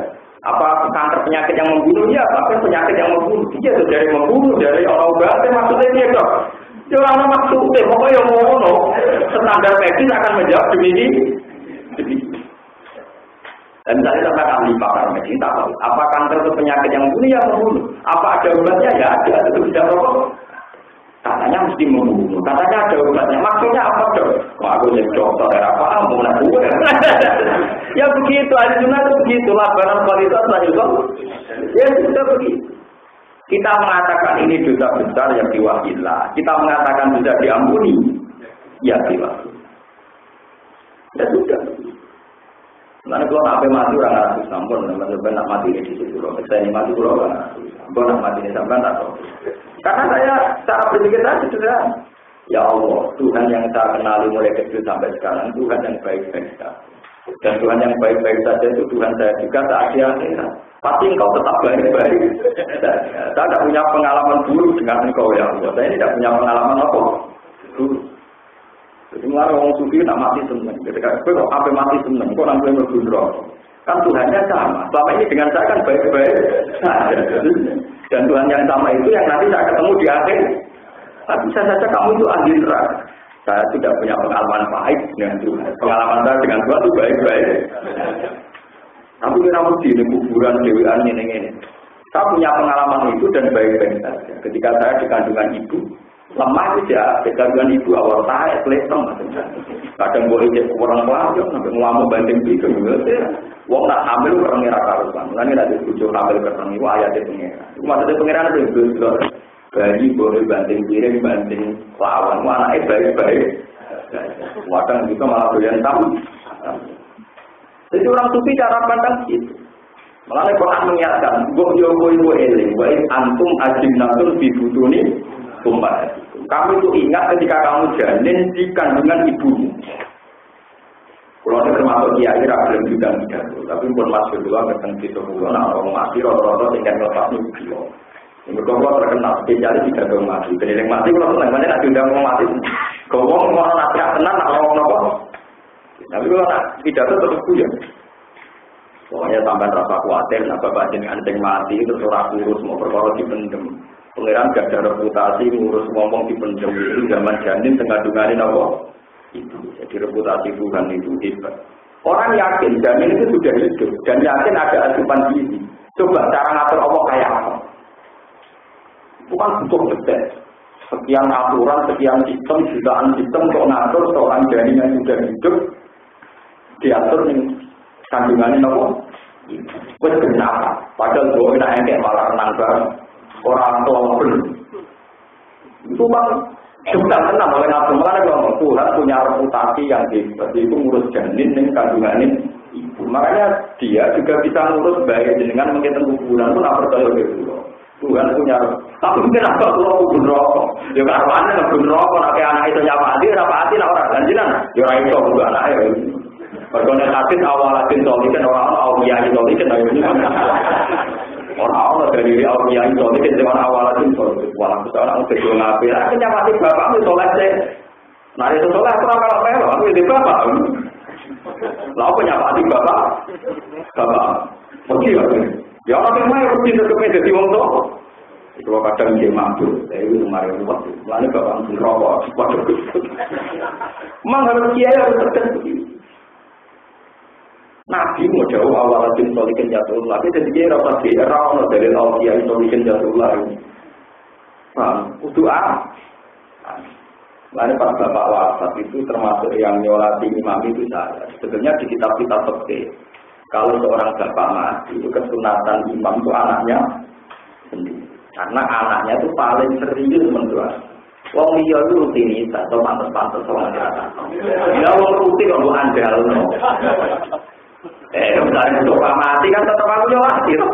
Apa kanker penyakit yang membunuh? Ya, tapi penyakit yang membunuh. Iya, dari membunuh, dari orang obatnya maksudnya dia dok. Ya orang maksudnya, pokoknya yang mau standar medis akan menjawab demikian. Dan misalnya sampai ahli pakar medis, tak tahu. Apa kanker itu penyakit yang membunuh? Ya membunuh. Apa ada obatnya? Ya ada. Itu tidak rokok. Katanya mesti membunuh. Katanya ada obatnya. Maksudnya apa dong? Wah, aku jadi dokter. Apa? Mau nak gue? Ya begitu. Ahli sunnah itu begitu. Labaran kualitas lah juga. Ya sudah begitu. Kita mengatakan ini dosa besar yang diwakillah. Kita mengatakan bisa diampuni. Ya diwakillah. Ya sudah. Karena kalau sampai mati orang harus sampun, teman-teman nak mati di situ loh. Saya ini mati pulau kan, kalau nak mati di sampai tak tahu. Karena saya cara berpikir saya sudah, ya Allah, Tuhan yang saya kenali mulai kecil sampai sekarang, Tuhan yang baik-baik saja. Dan Tuhan yang baik-baik saja itu Tuhan saya juga saat di akhirat. Pasti engkau tetap baik-baik. Saya tidak punya pengalaman buruk dengan engkau ya Allah. Saya tidak punya pengalaman apa buruk. Jadi malah orang sufi tak mati senang. Ketika kok sampai mati senang, kok orang boleh bergundro. Kan Tuhannya sama. Selama ini dengan saya kan baik-baik saja. Dan Tuhan yang sama itu yang nanti saya ketemu di akhir. Tapi bisa saja kamu itu ahli neraka. Saya tidak punya pengalaman baik dengan Tuhan. Pengalaman saya dengan Tuhan itu baik-baik. Tapi kita mesti di kuburan dewan ini. Saya punya pengalaman itu dan baik-baik saja. Ketika saya di kandungan ibu. Lemah saja, kegagalan ibu awal tarik, kelihatan macam-macam. Kadang boleh jadi orang pelajar, sampai ngamuk banting itu. Wong nak hamil orang merah karusan. Mulanya ada tujuh hamil kerang itu ayatnya pengeran. Maksudnya pengeran itu betul. Bayi boleh banting piring, banting lawan. Anaknya baik-baik. Kadang juga malah doyan tahu. Jadi orang sufi cara pandang itu. Malah Quran mengingatkan, "Go eling, wa antum ajinnatul fi butuni ummahatikum." Kamu itu ingat ketika kamu janin di kandungan ibumu. Kalau saya termasuk kiai belum juga tidak, tapi pun masuk dua ketemu itu pulau. Nah orang mati rata-rata tinggal lepas ibu. Ini kalau terkenal spesialis tidak tahu mati. Jadi yang mati kalau senang mana nak diundang orang mati. Kalau orang nasihat tenang nak orang nopo. Tapi kalau nak tidak tetap punya. Pokoknya sampai rasa khawatir, nah bapak jenengan anjing mati terus orang kurus mau perkara dipendem. Pengiran gak ada reputasi ngurus ngomong dipendem itu zaman janin kandungannya apa? Itu jadi reputasi Tuhan itu hebat. Orang yakin janin itu sudah hidup dan yakin ada asupan gizi. Coba cara ngatur Allah kayak apa? Bukan butuh detail. Sekian aturan, sekian sistem, jutaan sistem untuk ngatur seorang janin yang sudah hidup diatur nih. Kandungannya nopo, wes kenapa? Padahal gue nak engkek malah renang bareng orang tua pun. Itu bang, sudah tenang oleh nafsu mana kalau Tuhan punya reputasi yang hebat, itu ngurus janin dengan kandungannya ibu. Makanya dia juga bisa ngurus bayi dengan menghitung kuburan pun apa percaya gitu. Tuhan punya, tapi kenapa kalau kubur rokok? Ya karena kubur rokok, nak anak itu nyapa hati, nyapa hati nak orang lanjutan, ya orang itu kubur anak ya. Berkonek hadis awalatin solikin orang awliyahi solikin orang dari awliyahi solikin dengan awalatin solikin walau seorang kecil ngapir akhirnya mati bapakmu soleh deh nah itu soleh aku kalau melo aku itu bapak lalu penyapati bapak pergi ya orang yang main rutin tetapnya jadi wong tua itu kadang dia mabuk saya itu kemarin lupa lalu bapak mesti rokok memang harus kiai harus tertentu. Nabi mau jauh awalatin solikin jatuhullah. Tapi jadi dia rapat di era dari awalnya solikin jatuhullah ini. Paham? Untuk apa? Lalu pas bapak wafat itu termasuk yang nyolati imam itu saya. Sebenarnya di kitab-kitab fikih kalau seorang bapak mati itu kesunatan imam itu anaknya sendiri. Karena anaknya itu paling serius menurut. Wong liya itu rutinitas atau pantas-pantas orang kata. Ya wong rutin kok andal. Misalnya untuk mati kan tetap aku nyolati loh.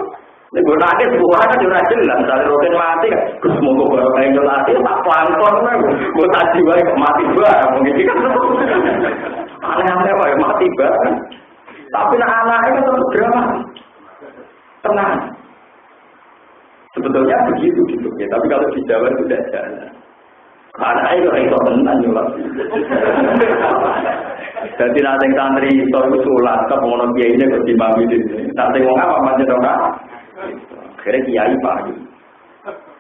Ini gue nanti sebuah kan juga jelas. Misalnya rutin mati kan, semoga baru kayak nyolati, tak pelangkon kan. Gue tadi wae kok mati bareng, mungkin kan. Aneh-aneh wae mati bareng. Tapi anak-anaknya kan tetap drama. Tenang. Sebetulnya begitu gitu ya, tapi kalau di Jawa itu tidak jalan. Karena itu tenan nyulat. Jadi nanti santri itu sulat ke pengono kiai ini ke dimami di sini. Nanti mau apa macam dong? Kira kiai pak.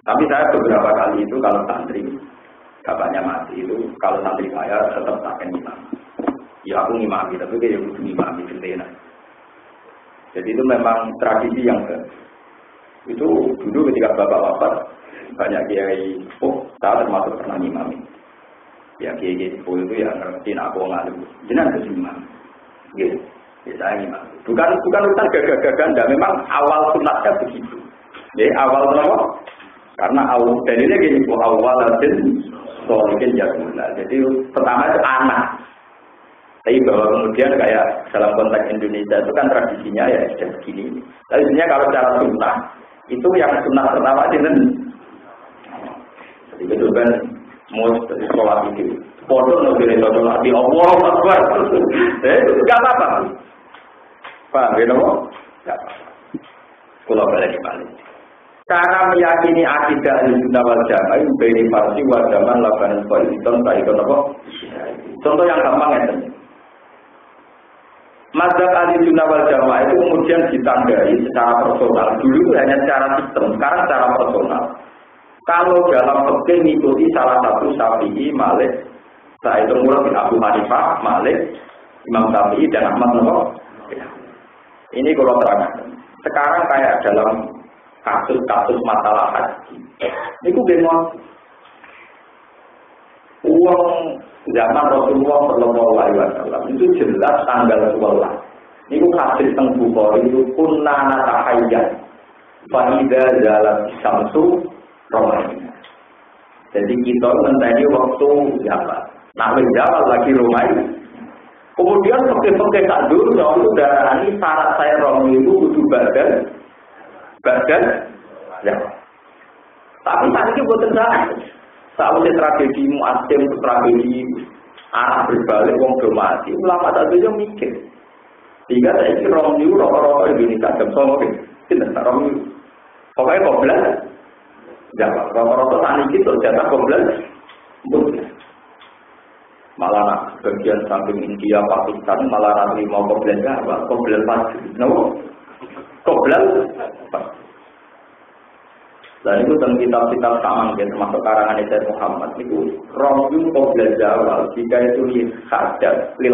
Tapi saya beberapa kali itu kalau santri bapaknya mati itu kalau santri saya tetap takkan imam. Ya aku ngimami tapi kayak butuh ngimami sendiri. Jadi itu memang tradisi yang itu dulu ketika bapak wafat banyak kiai saya termasuk pernah ngimami. Ya kiai itu ya ngertiin aku ngalim jenengan ke imam. Gitu. Ya saya ngimam. Bukan urusan gagah-gagahan, memang awal sunatnya begitu. Jadi awal kenapa? Karena awal dan ini gini, awal dan solikin jatuhlah. Jadi pertama itu anak. Tapi bahwa kemudian kayak dalam konteks Indonesia itu kan tradisinya ya sudah begini. Tapi sebenarnya kalau cara sunnah itu yang sunnah pertama itu jadi itu kan mau sholat itu. Foto nggak boleh nanti Allah Akbar. Nggak apa-apa. Paham ya dong? Nggak apa-apa. Kalau balik. Cara meyakini akidah Ahlussunnah wal Jamaah itu beri farsi wa zaman labanan politon baikon apa? Contoh yang gampang ya. Mazhab Ahlussunnah wal Jamaah itu kemudian ditandai secara personal. Dulu hanya secara sistem, sekarang secara personal. Kalau dalam fikih mengikuti salah satu Syafi'i, Malik, saya itu mulai Abu Hanifah, Malik, Imam Syafi'i dan Ahmad Nawawi. Ini kalau terangkan. Sekarang kayak dalam kasus-kasus masalah haji. Ini bagaimana? Uang zaman Rasulullah Sallallahu Alaihi Wasallam itu jelas tanggal 12. Ini hadis tentang Bukhari itu kunna natahayyan. Fa'idha jalan samsu Romaina. Jadi kita menteni waktu zaman. Nah menjawab lagi Romaina. Kemudian pakai tak dulu itu darah ini syarat saya Romaina itu butuh badan ya. Tapi tadi itu buatan saya. Saat tragedi Mu'asim, tragedi anak berbalik, wong domati, ulama tadi itu mikir. Jika saya ini Romaina rokok-rokok ini kagam sama kita tak Romaina. Pokoknya koblan. Jawab, rokok-rokok tani itu jatah koblan. Malah nak bagian samping India, Pakistan, malah nanti mau koblan Jawa, koblan pasti. No? Koblan pasti. Dan itu tentang kitab-kitab saman, ya, termasuk karangan Sayyid Muhammad. Itu Romaina koblan Jawa, jika itu lil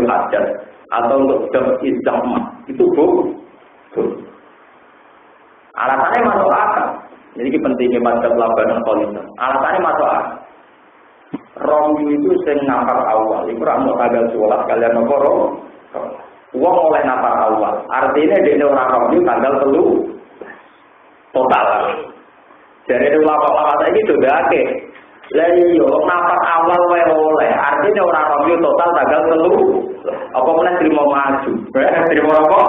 hajat, atau untuk jam itu boleh. Alasannya masuk akal. Jadi pentingnya mazhab Labanan Khalifah. Alasannya masuk akal. Romaina itu sing nafar awal. Iku ra mau tanggal 12 kalian nopo ro. Wong oleh nafar awal. Artinya dene ora Romaina tanggal 3 total. Jadi ulama-ulama saiki dodake. Lah iya nafar awal wae oleh. Artinya ora Romaina total tanggal 3. Apa meneh trimo maju. Trimo apa?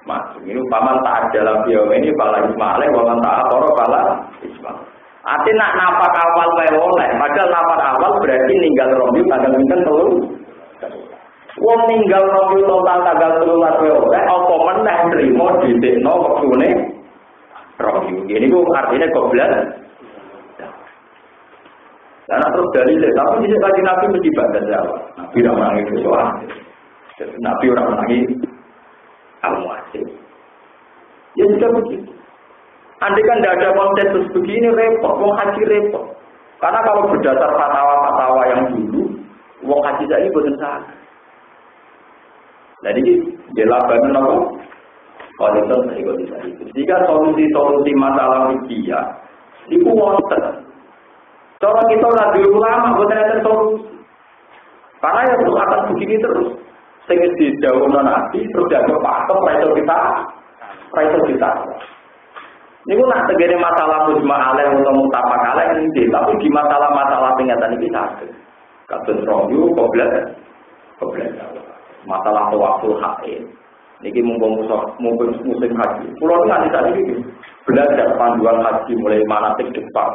Mas, ini paman tak dalam bio ini pala Ismail, paman tak apa pala Ismail. Arti nak nafas awal wae oleh, padahal nafas awal berarti ninggal Romaina tanggal pinten 3. Wong ninggal Romaina total tanggal 3 wae oleh, apa meneh trimo didekno wektune Romaina. Ini ku artinya goblas. Karena terus dalile, tapi di lagi Nabi mesti baca Jawa. Nabi ora menangi soal. Nabi ora menangi al-muasib. Ya sudah begitu. Andai kan tidak ada konsensus begini repot, wong haji repot. Karena kalau berdasar fatwa-fatwa yang dulu, wong haji saya ini bukan salah. Jadi jelaban apa? Kalau itu saya ikut itu. Jika solusi masalah media, itu wonten. Cara kita lagi ulama bukan ada solusi. Karena yang akan begini terus. Sehingga di jauh Nabi terus jaga pakem raiso kita. Ini pun nak segini masalah mujma' alaih atau mutapak alaih ini, tapi di masalah-masalah tingkatan ini ada. Kasus Romaina koblan masalah tawaful haid. Ini mumpung musim haji. Pulau ini ada ini belajar panduan haji mulai manatik depan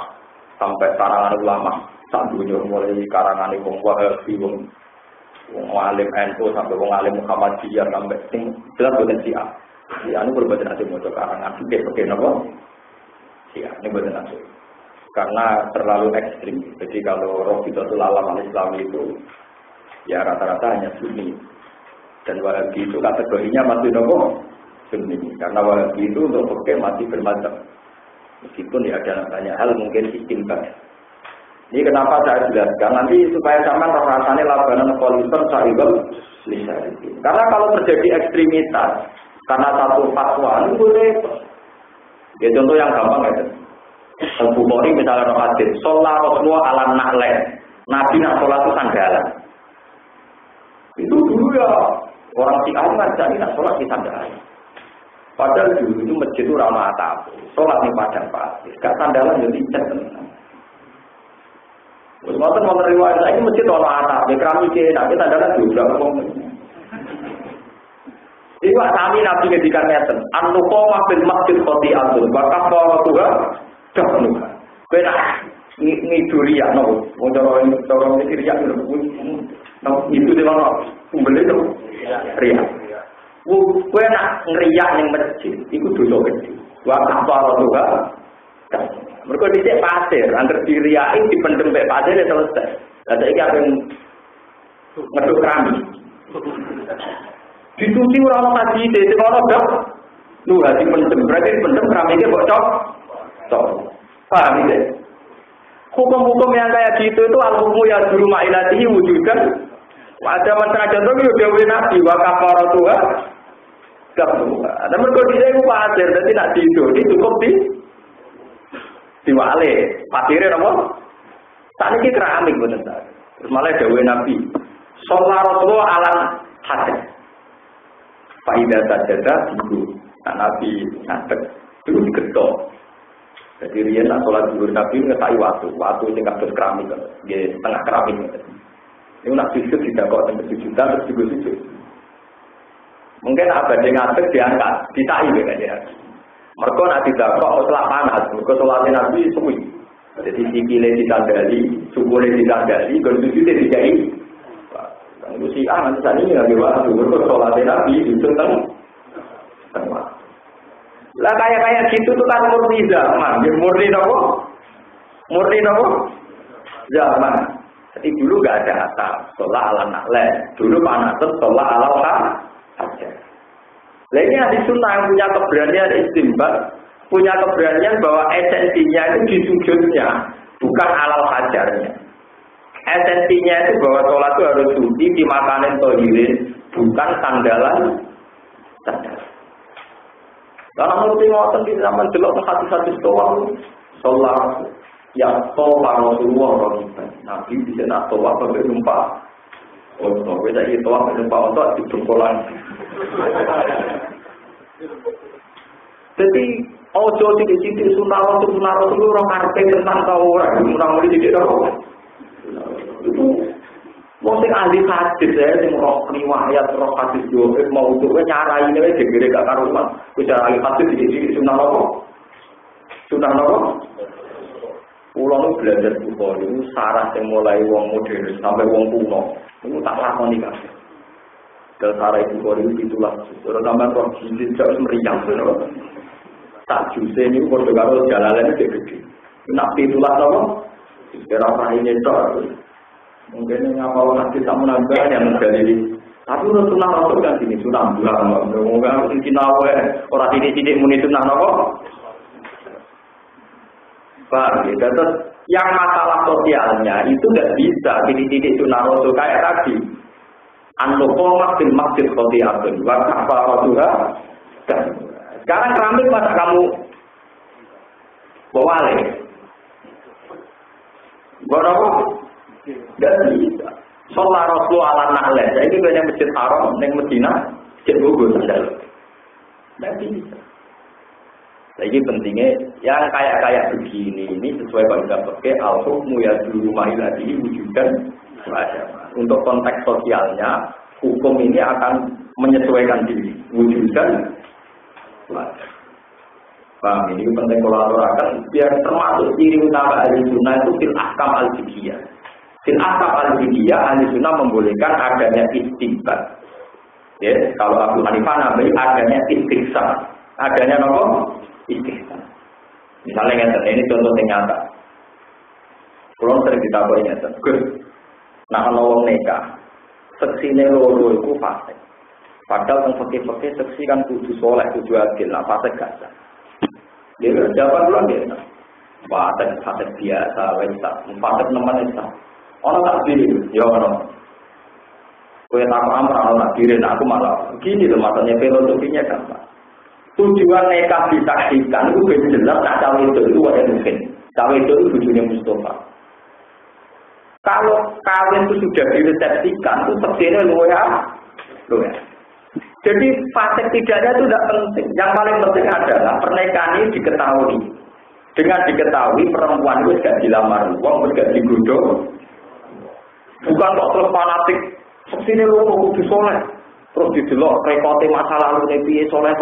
sampai karangan ulama. Sampai mulai karangan wong Wahabi, wong alim NU sampai wong alim Muhammadiyah sampai sing jelas boten Syiah. Syiah niku berbeda nanti moco karangan pakai napa? Syiah. Ini betul nafsu. Karena terlalu ekstrim. Jadi kalau Rafidatul Alam al-Islami itu ya rata-rata hanya Sunni. Dan Wahabi itu kategorinya masih nopo Sunni. Karena Wahabi itu untuk fikih masih bermadzhab. Meskipun ya ada banyak hal mungkin istinbat. Ini kenapa saya jelaskan nanti supaya sampean rasanya labanan poliser sahibul lisan. Karena kalau terjadi ekstremitas karena satu fatwa itu boleh. Ya contoh yang gampang ya. Al-Bukhari misalnya hadis, sholat Rasulullah ala na'le, Nabi nak sholat itu sandalan. Itu dulu ya orang Syiah ngajari nak sholat di sandalan. Padahal dulu itu masjid itu ramah atap, sholat di padang pasir, gak sandalan jadi cek tenang. Terus mau riwayat ini masjid ramah atap, keramik tapi sandalan juga ngomong. Iku sami Nabi ngedikan ngeten, an-nuqamah bil masjid khati'atun, wa kafaratuha dahnuha. Bena ngiduri ya nopo, cara mikir ya nopo itu di mana kumbeli itu riak. Kowe nak ngriyak ning masjid, iku dosa gedhe. Wa kafaratuha. Mergo dhisik pasir, angger diriyaki dipendhem mek pasir selesai. Lah saiki ape ngeduk keramik. Dituti orang tadi, itu orang dah, lu hati pendem, berarti pendem keramiknya bocor, paham ini? Hukum-hukum yang kayak gitu itu al-hukmu ya juru ma'ilatihi wujudkan. Ada masalah contoh itu dewi nabi wa kafaratuha gabruha. Ada mereka itu pasir, jadi nak tidur, itu cukup diwale, pasirnya apa? Saat ini keramik benar. Terus malah dewi nabi, sholat Rasulullah ala hadir. Faidah sajadah dulu, Nabi ngadeg itu digetok. Jadi riyen nak sholat zuhur Nabi ngetai waktu yang kados keramik, nggih setengah keramik. Ini nak sujud tidak kok sampai sujudan terus juga sujud. Mungkin ada yang ngadeg diangkat, ditai ya. Mereka nak tidak kok setelah panas, mereka sholatnya Nabi suwi. Jadi sikile ditandali, sukure ditandali, kalau sujudnya dijai. Itu Syiah nanti saat ini lagi waktu bersolatnya Nabi itu tentang lah kayak gitu tuh kan murni zaman, murni nopo zaman. Jadi dulu gak ada atap, sholat ala nakle, dulu panaset sholat ala saja. Lah ini hadis sunnah yang punya keberanian istimbat, punya keberanian bahwa esensinya itu di sujudnya, bukan alal hajarnya. Esensinya itu bahwa sholat itu harus suci, dimakanin tohirin, bukan sandalan. Karena menurut ngoten di zaman delok hati-hati doang, sholat yang tolak Rasulullah Nabi bisa nak tolak sampai numpak. Oh, beda itu tolak sampai numpak untuk dibengkolan. Jadi ojo titik-titik sunah Rasulullah orang arti tentang tahu orang tidak tahu. Itu mungkin ahli hadis ya, yang roh riwayat, roh hadis juga mau untuk nyarai ini aja gede gak karuan. Bicara ahli hadis di sunnah nopo. Pulau itu belajar Bukhari itu sarah yang mulai wong modern sampai wong kuno itu tak lakoni kan. Dan sarah Bukhari itu itulah. Terutama roh jilid jauh meriang benar. Tak juse ini Portugal jalannya gede. Nabi itulah nopo. Berapa ini tor. Mungkin ngapal nanti tak menambah yang menjadi. Tapi sunah Rasul kan sini sunah bulan. Mungkin mungkin nawe orang tidak muni sunah nopo. Paham ya? Terus yang masalah sosialnya itu nggak bisa titik-titik sunah Rasul kayak tadi. An-nuqamah bil masjid khati'atun wa kafaratuha. Sekarang keramik masa kamu bawa Berapa? Tidak bisa. Sholat Rasulullah ala nahle. Jadi ini banyak masjid haram, yang Medina, masjid Bogor sandal. Tidak bisa. Jadi pentingnya, yang kayak begini ini sesuai pada pakai al-hukmu ya dulu mahilati wujudkan untuk konteks sosialnya, hukum ini akan menyesuaikan diri, wujudkan. Paham ini penting kolaborasi biar termasuk ciri utama ahli sunnah itu fil ahkam al-fiqhiyah. Fil ahkam al-fiqhiyah ahli sunnah membolehkan adanya istinbat. Ya, kalau Abu Hanifah nabi adanya istiqsam, adanya apa? Istiqsam. Misalnya ini contoh yang nyata. Kalau sering ditakoi nyata, Gus, nah kalau orang nikah, seksine loro itu fasik. Padahal yang fakir-fakir seksi kan kudu soleh, kudu adil, nah fasik gak sah. Dia jawaban ulang dia, fasik biasa, fasik nemen itu. Orang tak pilih, ya orang. Kue tak amrah, orang tak pilih, aku malah gini tuh maksudnya filosofinya gampang. Tujuan nikah disaksikan itu jelas, nah cawe itu wajar mungkin. Cawe itu tujuannya Mustafa. Kalau kawin itu sudah diresepsikan, itu sebenarnya luar. Jadi fase tidaknya itu tidak penting. Yang paling penting adalah pernikahan ini diketahui. Dengan diketahui perempuan itu tidak dilamar uang, tidak digodok. Bukan kok terus fanatik. Sebenarnya lu kudu soleh. Terus didelok rekote masa lalu piye soleh.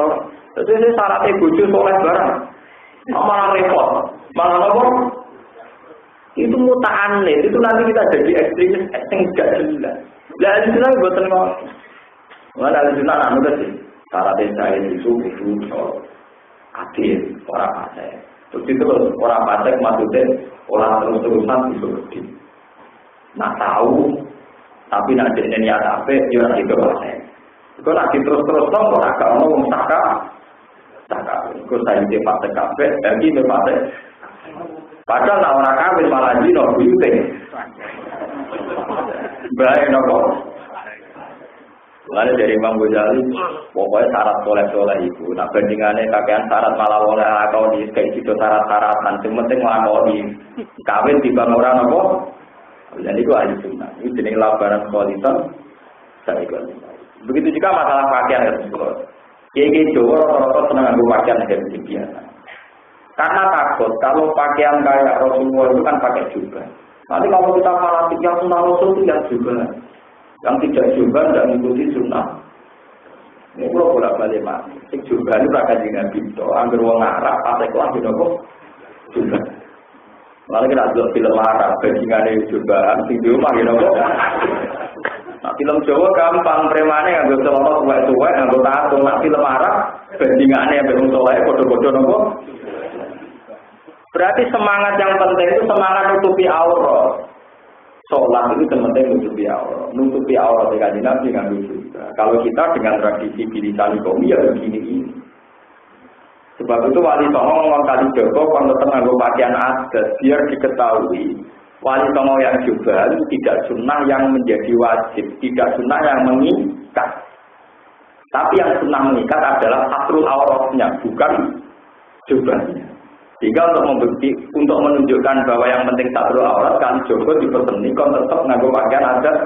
Terus ini syaratnya bojo soleh barang. Malah repot. Malah apa? Itu muta'anid, itu nanti kita jadi ekstremis yang tidak jelas. Lah Ahlussunnah boten ngono. Wala Ahlussunnah anu sih. Syarat saya itu adil, ora fasik. Terus itu ora fasik maksudnya orang terus-terusan disebut. Nah tahu, tapi nak jadi niat apa, yo ora itu fasik. Kalau nak terus-terus kok ora gak ono wong saka. Kok saya iki fasik kabeh, lagi me fasik. Padahal nak orang kawin malah jino buyute. Baik nopo. Lalu dari Imam Ghazali, pokoknya syarat soleh-soleh itu. Nah bandingannya kakean syarat malah oleh akau di kayak gitu syarat-syaratan. Yang penting malah di kawin di bang orang nopo. Jadi itu ahli sunnah. Ini jenis labaran kualitas. Saya ikut. Begitu juga masalah pakaian ya. Kayak gitu orang-orang senang ambil pakaian yang biasa. Karena takut kalau pakaian kayak Rasulullah itu kan pakai jubah. Nanti kalau kita fanatik yang sunnah Rasul tidak jubah. Yang tidak jubah tidak mengikuti sunnah. Ini kalau bolak-balik mati. Jubah itu akan dengan bintu. Angger wong Arab pakai kelas di nopo jubah. Lalu kita lihat film Arab bandingannya jubahan video mah gitu. Nah film Jawa gampang premane anggo celana tuwek-tuwek anggo tato. Nah film Arab bandingannya belum soleh bodoh-bodoh nopo. Berarti semangat yang penting itu semangat nutupi aurat. Sholat itu penting nutupi aurat. Nutupi aurat dengan Nabi dengan juga. Kalau kita dengan tradisi bilisan kaum ya begini ini. Sebab itu Wali Songo ngomong kali Joko kalau nganggo pakaian adat biar diketahui Wali Songo yang juga tidak sunnah yang menjadi wajib, tidak sunnah yang mengikat. Tapi yang sunnah mengikat adalah satrul auratnya, bukan jubahnya. Jika untuk membukti, untuk menunjukkan bahwa yang penting satrul aurat kan Joko diperseni kon tetap nganggo pakaian adat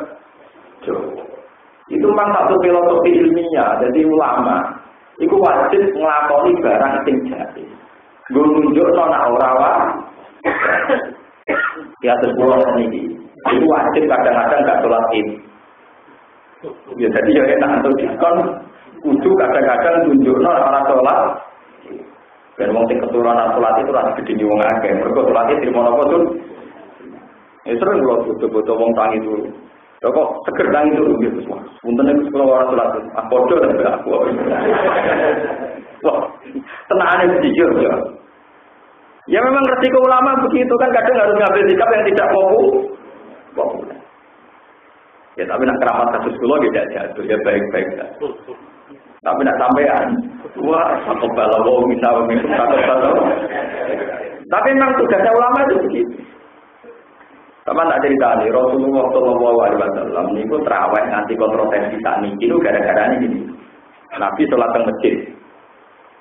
Joko. Itu memang satu filosofi ilmiah. Jadi ulama itu wajib nglakoni barang sing jati. Nggo nunjukno nek ora wae. Ya terpulang niki. Itu wajib kadang-kadang gak sholat Id. Ya jadi ya enak untuk diskon kudu kadang-kadang nunjukno ora sholat. Ben wong sing keturunan salat itu ora gedhe wong akeh. Mergo salat iki trimo napa tuh? Ya sering kula foto-foto wong tangi itu. Lha kok seger tangi itu gitu semua. Punten nek kula ora salat, padha nek aku. Wah, tenane jujur ya. Ya memang resiko ulama begitu kan kadang harus ngambil sikap yang tidak populer. Ya tapi nak keramat kasus kula tidak jatuh ya baik-baik saja. Tapi nak sampean, wah, satu balawo misalnya satu balawo. Tapi memang tugasnya ulama itu begitu. Sama tak cerita nih, Rasulullah Shallallahu Alaihi Wasallam ini pun terawih nanti kontroversi saat ini itu gara-gara ini. Nabi sholat di masjid,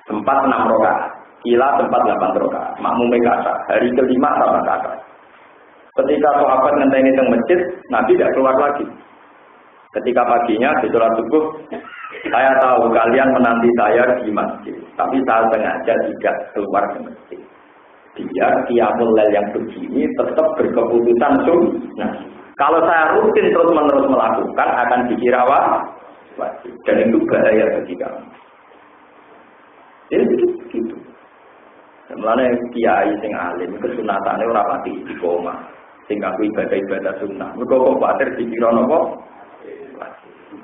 sempat 6 rakaat, kila sempat 8 rakaat, makmum kata, hari kelima 8 rakaat. Ketika sahabat ngenteni di masjid, Nabi tidak keluar lagi. Ketika paginya di sholat subuh, saya tahu kalian menanti saya di masjid, tapi saya sengaja tidak keluar ke masjid. Biar qiyamul lail yang begini tetap berkeputusan sunnah. Kalau saya rutin terus-menerus melakukan akan dikira wajib, dan itu bahaya bagi kamu. Jadi begitu. Sebenarnya kiai sing alim kesunatannya ora pati istiqomah, sing aku ibadah sunnah. Mergo kok khawatir dikira napa?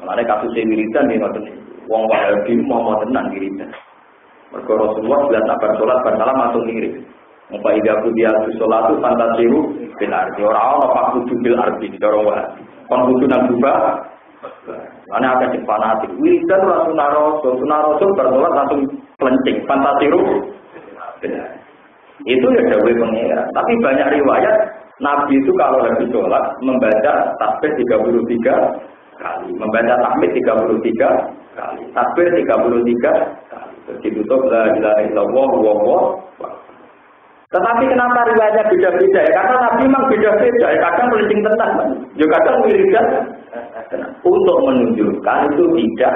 Mulane kasus wiridan nih ngoten. Wong Wahabi mau tenan wiridan. Mergo Rasulullah bilang sabar salat bar salam langsung ngirim. Apa ida kudia sholatu fantasiru bil ardi ora ana faktu bil ardi cara wae. Kon kudu nang berubah. Ana akeh fanatik. Wiridan sunarasul berdoa langsung pelencing fantasiru. Itu ya dawuh pengira. Tapi banyak riwayat Nabi itu kalau habis sholat membaca tasbih 33 kali, membaca tahmid 33 kali, takbir 33 kali. Ditutup la ilaha illallah wallahu akbar. Tetapi kenapa riwayatnya beda-beda ya? Karena Nabi memang beda-beda. Ya, kadang melincing tenang, ya kadang wiridan. Untuk menunjukkan itu tidak.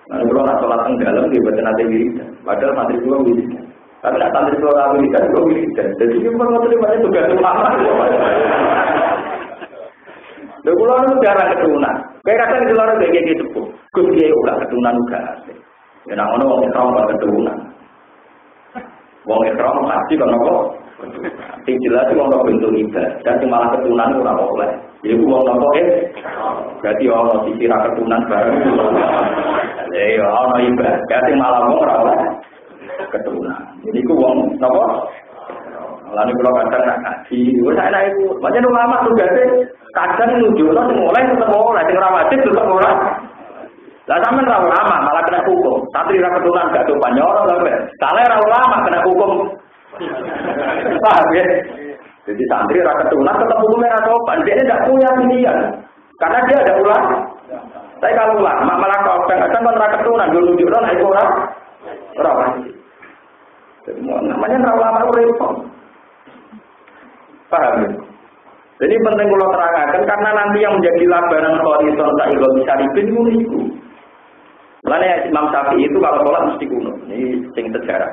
Nah, kalau nak sholat tenggelam dia baca nanti wiridan. Padahal santri dua wiridan. Tapi nak santri dua wiridan dua wiridan. Jadi memang santri banyak tugas ulama. Kalau itu jarang keturunan. Kayak kadang di luar kayak gitu pun. Gus dia udah keturunan juga. Ya nak ono wong Islam gak keturunan. Wong Islam pasti kan apa? Sing jelas wong ora bentuk ibadah dan malah keturunan ora oleh. Jadi wong apa berarti ono sisi ra keturunan bareng. Ya ono ibadah jadi malah wong ora oleh keturunan. Jadi ku wong napa? Lalu kalau kadang nak ngaji, wes enak itu. Macam ulama tugasnya kadang nunjukno sing oleh tetep oleh, sing ora wajib tetep ora. Lah sampean ra ulama malah kena hukum. Santri ra keturunan gak sopan ya ora lho. Salah ra ulama kena hukum. Paham ya? Jadi santri ra keturunan tetap hukumnya ra sopan. Dia tidak punya pilihan. Karena dia ada ulama. Tapi kalau ulama malah kadang-kadang ra keturunan dulu nunjukno nek ora wajib. Jadi namanya ra ulama repot. Paham ya? Jadi penting kalau terangkan karena nanti yang menjadi labaran horizon tak ikut bisa dipilih itu. Makanya Imam Syafi'i itu kalau sholat mesti kunut. Ini sing sejarah.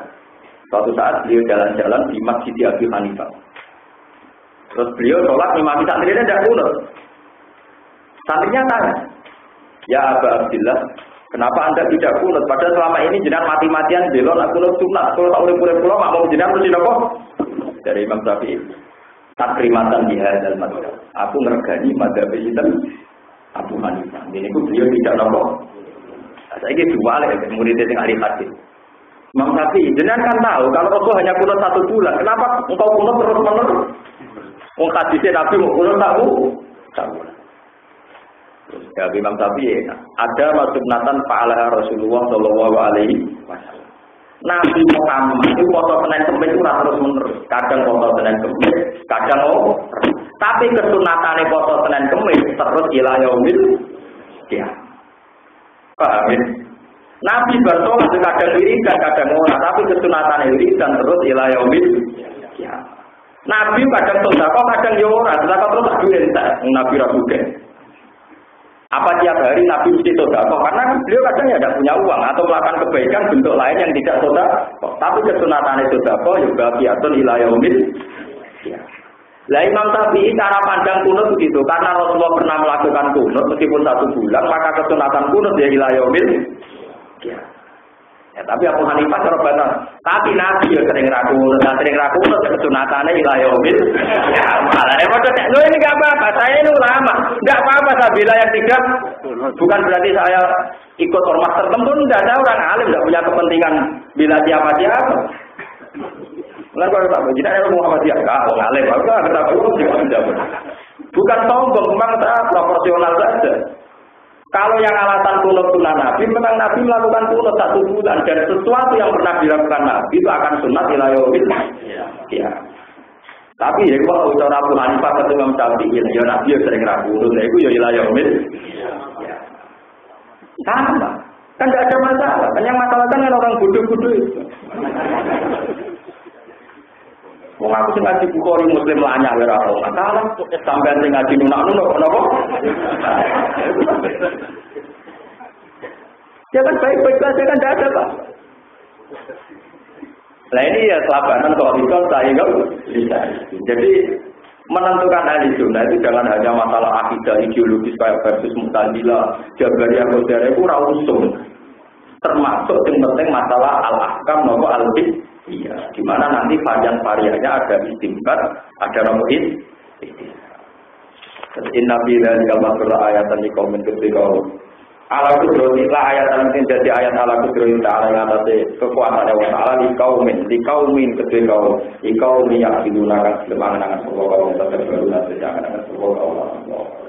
Suatu saat beliau jalan-jalan di Masjid Abi Hanifah. Terus beliau sholat imam santrinya tidak kunut. Santrinya tanya, ya Aba Abdillah, kenapa anda tidak kunut? Padahal selama ini jenengan mati-matian belon aku kunut sunat. Kalau tak boleh pulau mak mau jenengan mesti nopo. Dari Imam Syafi'i. Takrimatan di hadal madhab. Aku ngergani madhab itu Abu Hanifah. Ini beliau tidak nopo. Saya ini dua lagi murid yang ahli hadis. Imam Syafi'i, jenengan kan tahu kalau Rasul hanya kunut 1 bulan, kenapa engkau kunut terus-menerus? Wong hadisnya Nabi mau kunut tahu. Terus ya Imam Syafi'i, ada sunatan fa'alaha Rasulullah sallallahu alaihi wasallam. Nabi Muhammad itu foto Senin Kemis itu terus menerus. Kadang foto Senin Kemis, kadang tapi kesunatane foto Senin Kemis terus ila yaumil qiyamah. Paham ya? Nabi bertolak kadang wiridan, kadang ora, tapi kesunatane wiridan terus ila yaumil qiyamah. Nabi kadang sedekah, kadang yo ora, sedekah terus tak duwe entek, Nabi ra sugih. Apa tiap hari Nabi mesti sedekah? Karena beliau kadang ya tidak punya uang atau melakukan kebaikan bentuk lain yang tidak sedekah. Tapi kesunatane sedekah juga biatun ila yaumil qiyamah. Lah Imam Syafi'i cara pandang kunut begitu, karena Rasulullah pernah melakukan kunut meskipun 1 bulan, maka kesunatan kunut ya ila yaumil qiyamah. Ya, tapi Abu Hanifah cara batas. Tapi Nabi ya sering ragu kesunatane ila yaumil qiyamah. Lah repot nek lho ini enggak apa-apa, saya ini ulama. Enggak apa-apa sabila yang tidak bukan berarti saya ikut ormas tertentu, enggak, ada orang alim enggak punya kepentingan bila siapa-siapa. Lah kalau tak begini ada Muhammadiyah enggak alim, enggak kenapa bukan sombong, memang saya proporsional saja. Kalau yang alasan kunut sunnah Nabi, memang Nabi melakukan kunut 1 bulan dan sesuatu yang pernah dilakukan Nabi itu akan sunat ila yaumil qiyamah. Tapi ya kalau cara Abu Hanifah ketemu Imam Syafi'i, ya Nabi ya sering ra kunut, ya iku ya ila yaumil qiyamah. Sama, kan tidak ada masalah. Yang masalah kan orang bodoh-bodoh itu. Wong aku sing ngaji Bukhari Muslim lanyah ora ono masalah. Sampeyan sing ngaji nunak-nunak kok napa? Ya kan baik-baik saja kan tidak ada Pak. Nah ini ya telabanan kalau bisa saya enggak bisa. Jadi menentukan ahli sunnah itu jangan hanya masalah akidah ideologis kayak versus Mu'tazilah, Jabariyah, Qadariyah itu ora usum. Termasuk yang penting masalah al-ahkam nopo al-fiqh. Iya, di mana nanti varian-variannya ada istimbat, ada ramu'id. Inna fi dzalika ayatan liqaumin yattaqun. ala kudroti la ayat sing dadi ayat ala kudroti ta'ala ngatasi kekuasaan Allah Ta'ala di kaumin kedhe kaum di kaum yang dilunakkan selemangan sapa kaum tetep beruna sejangan sapa kaum Allah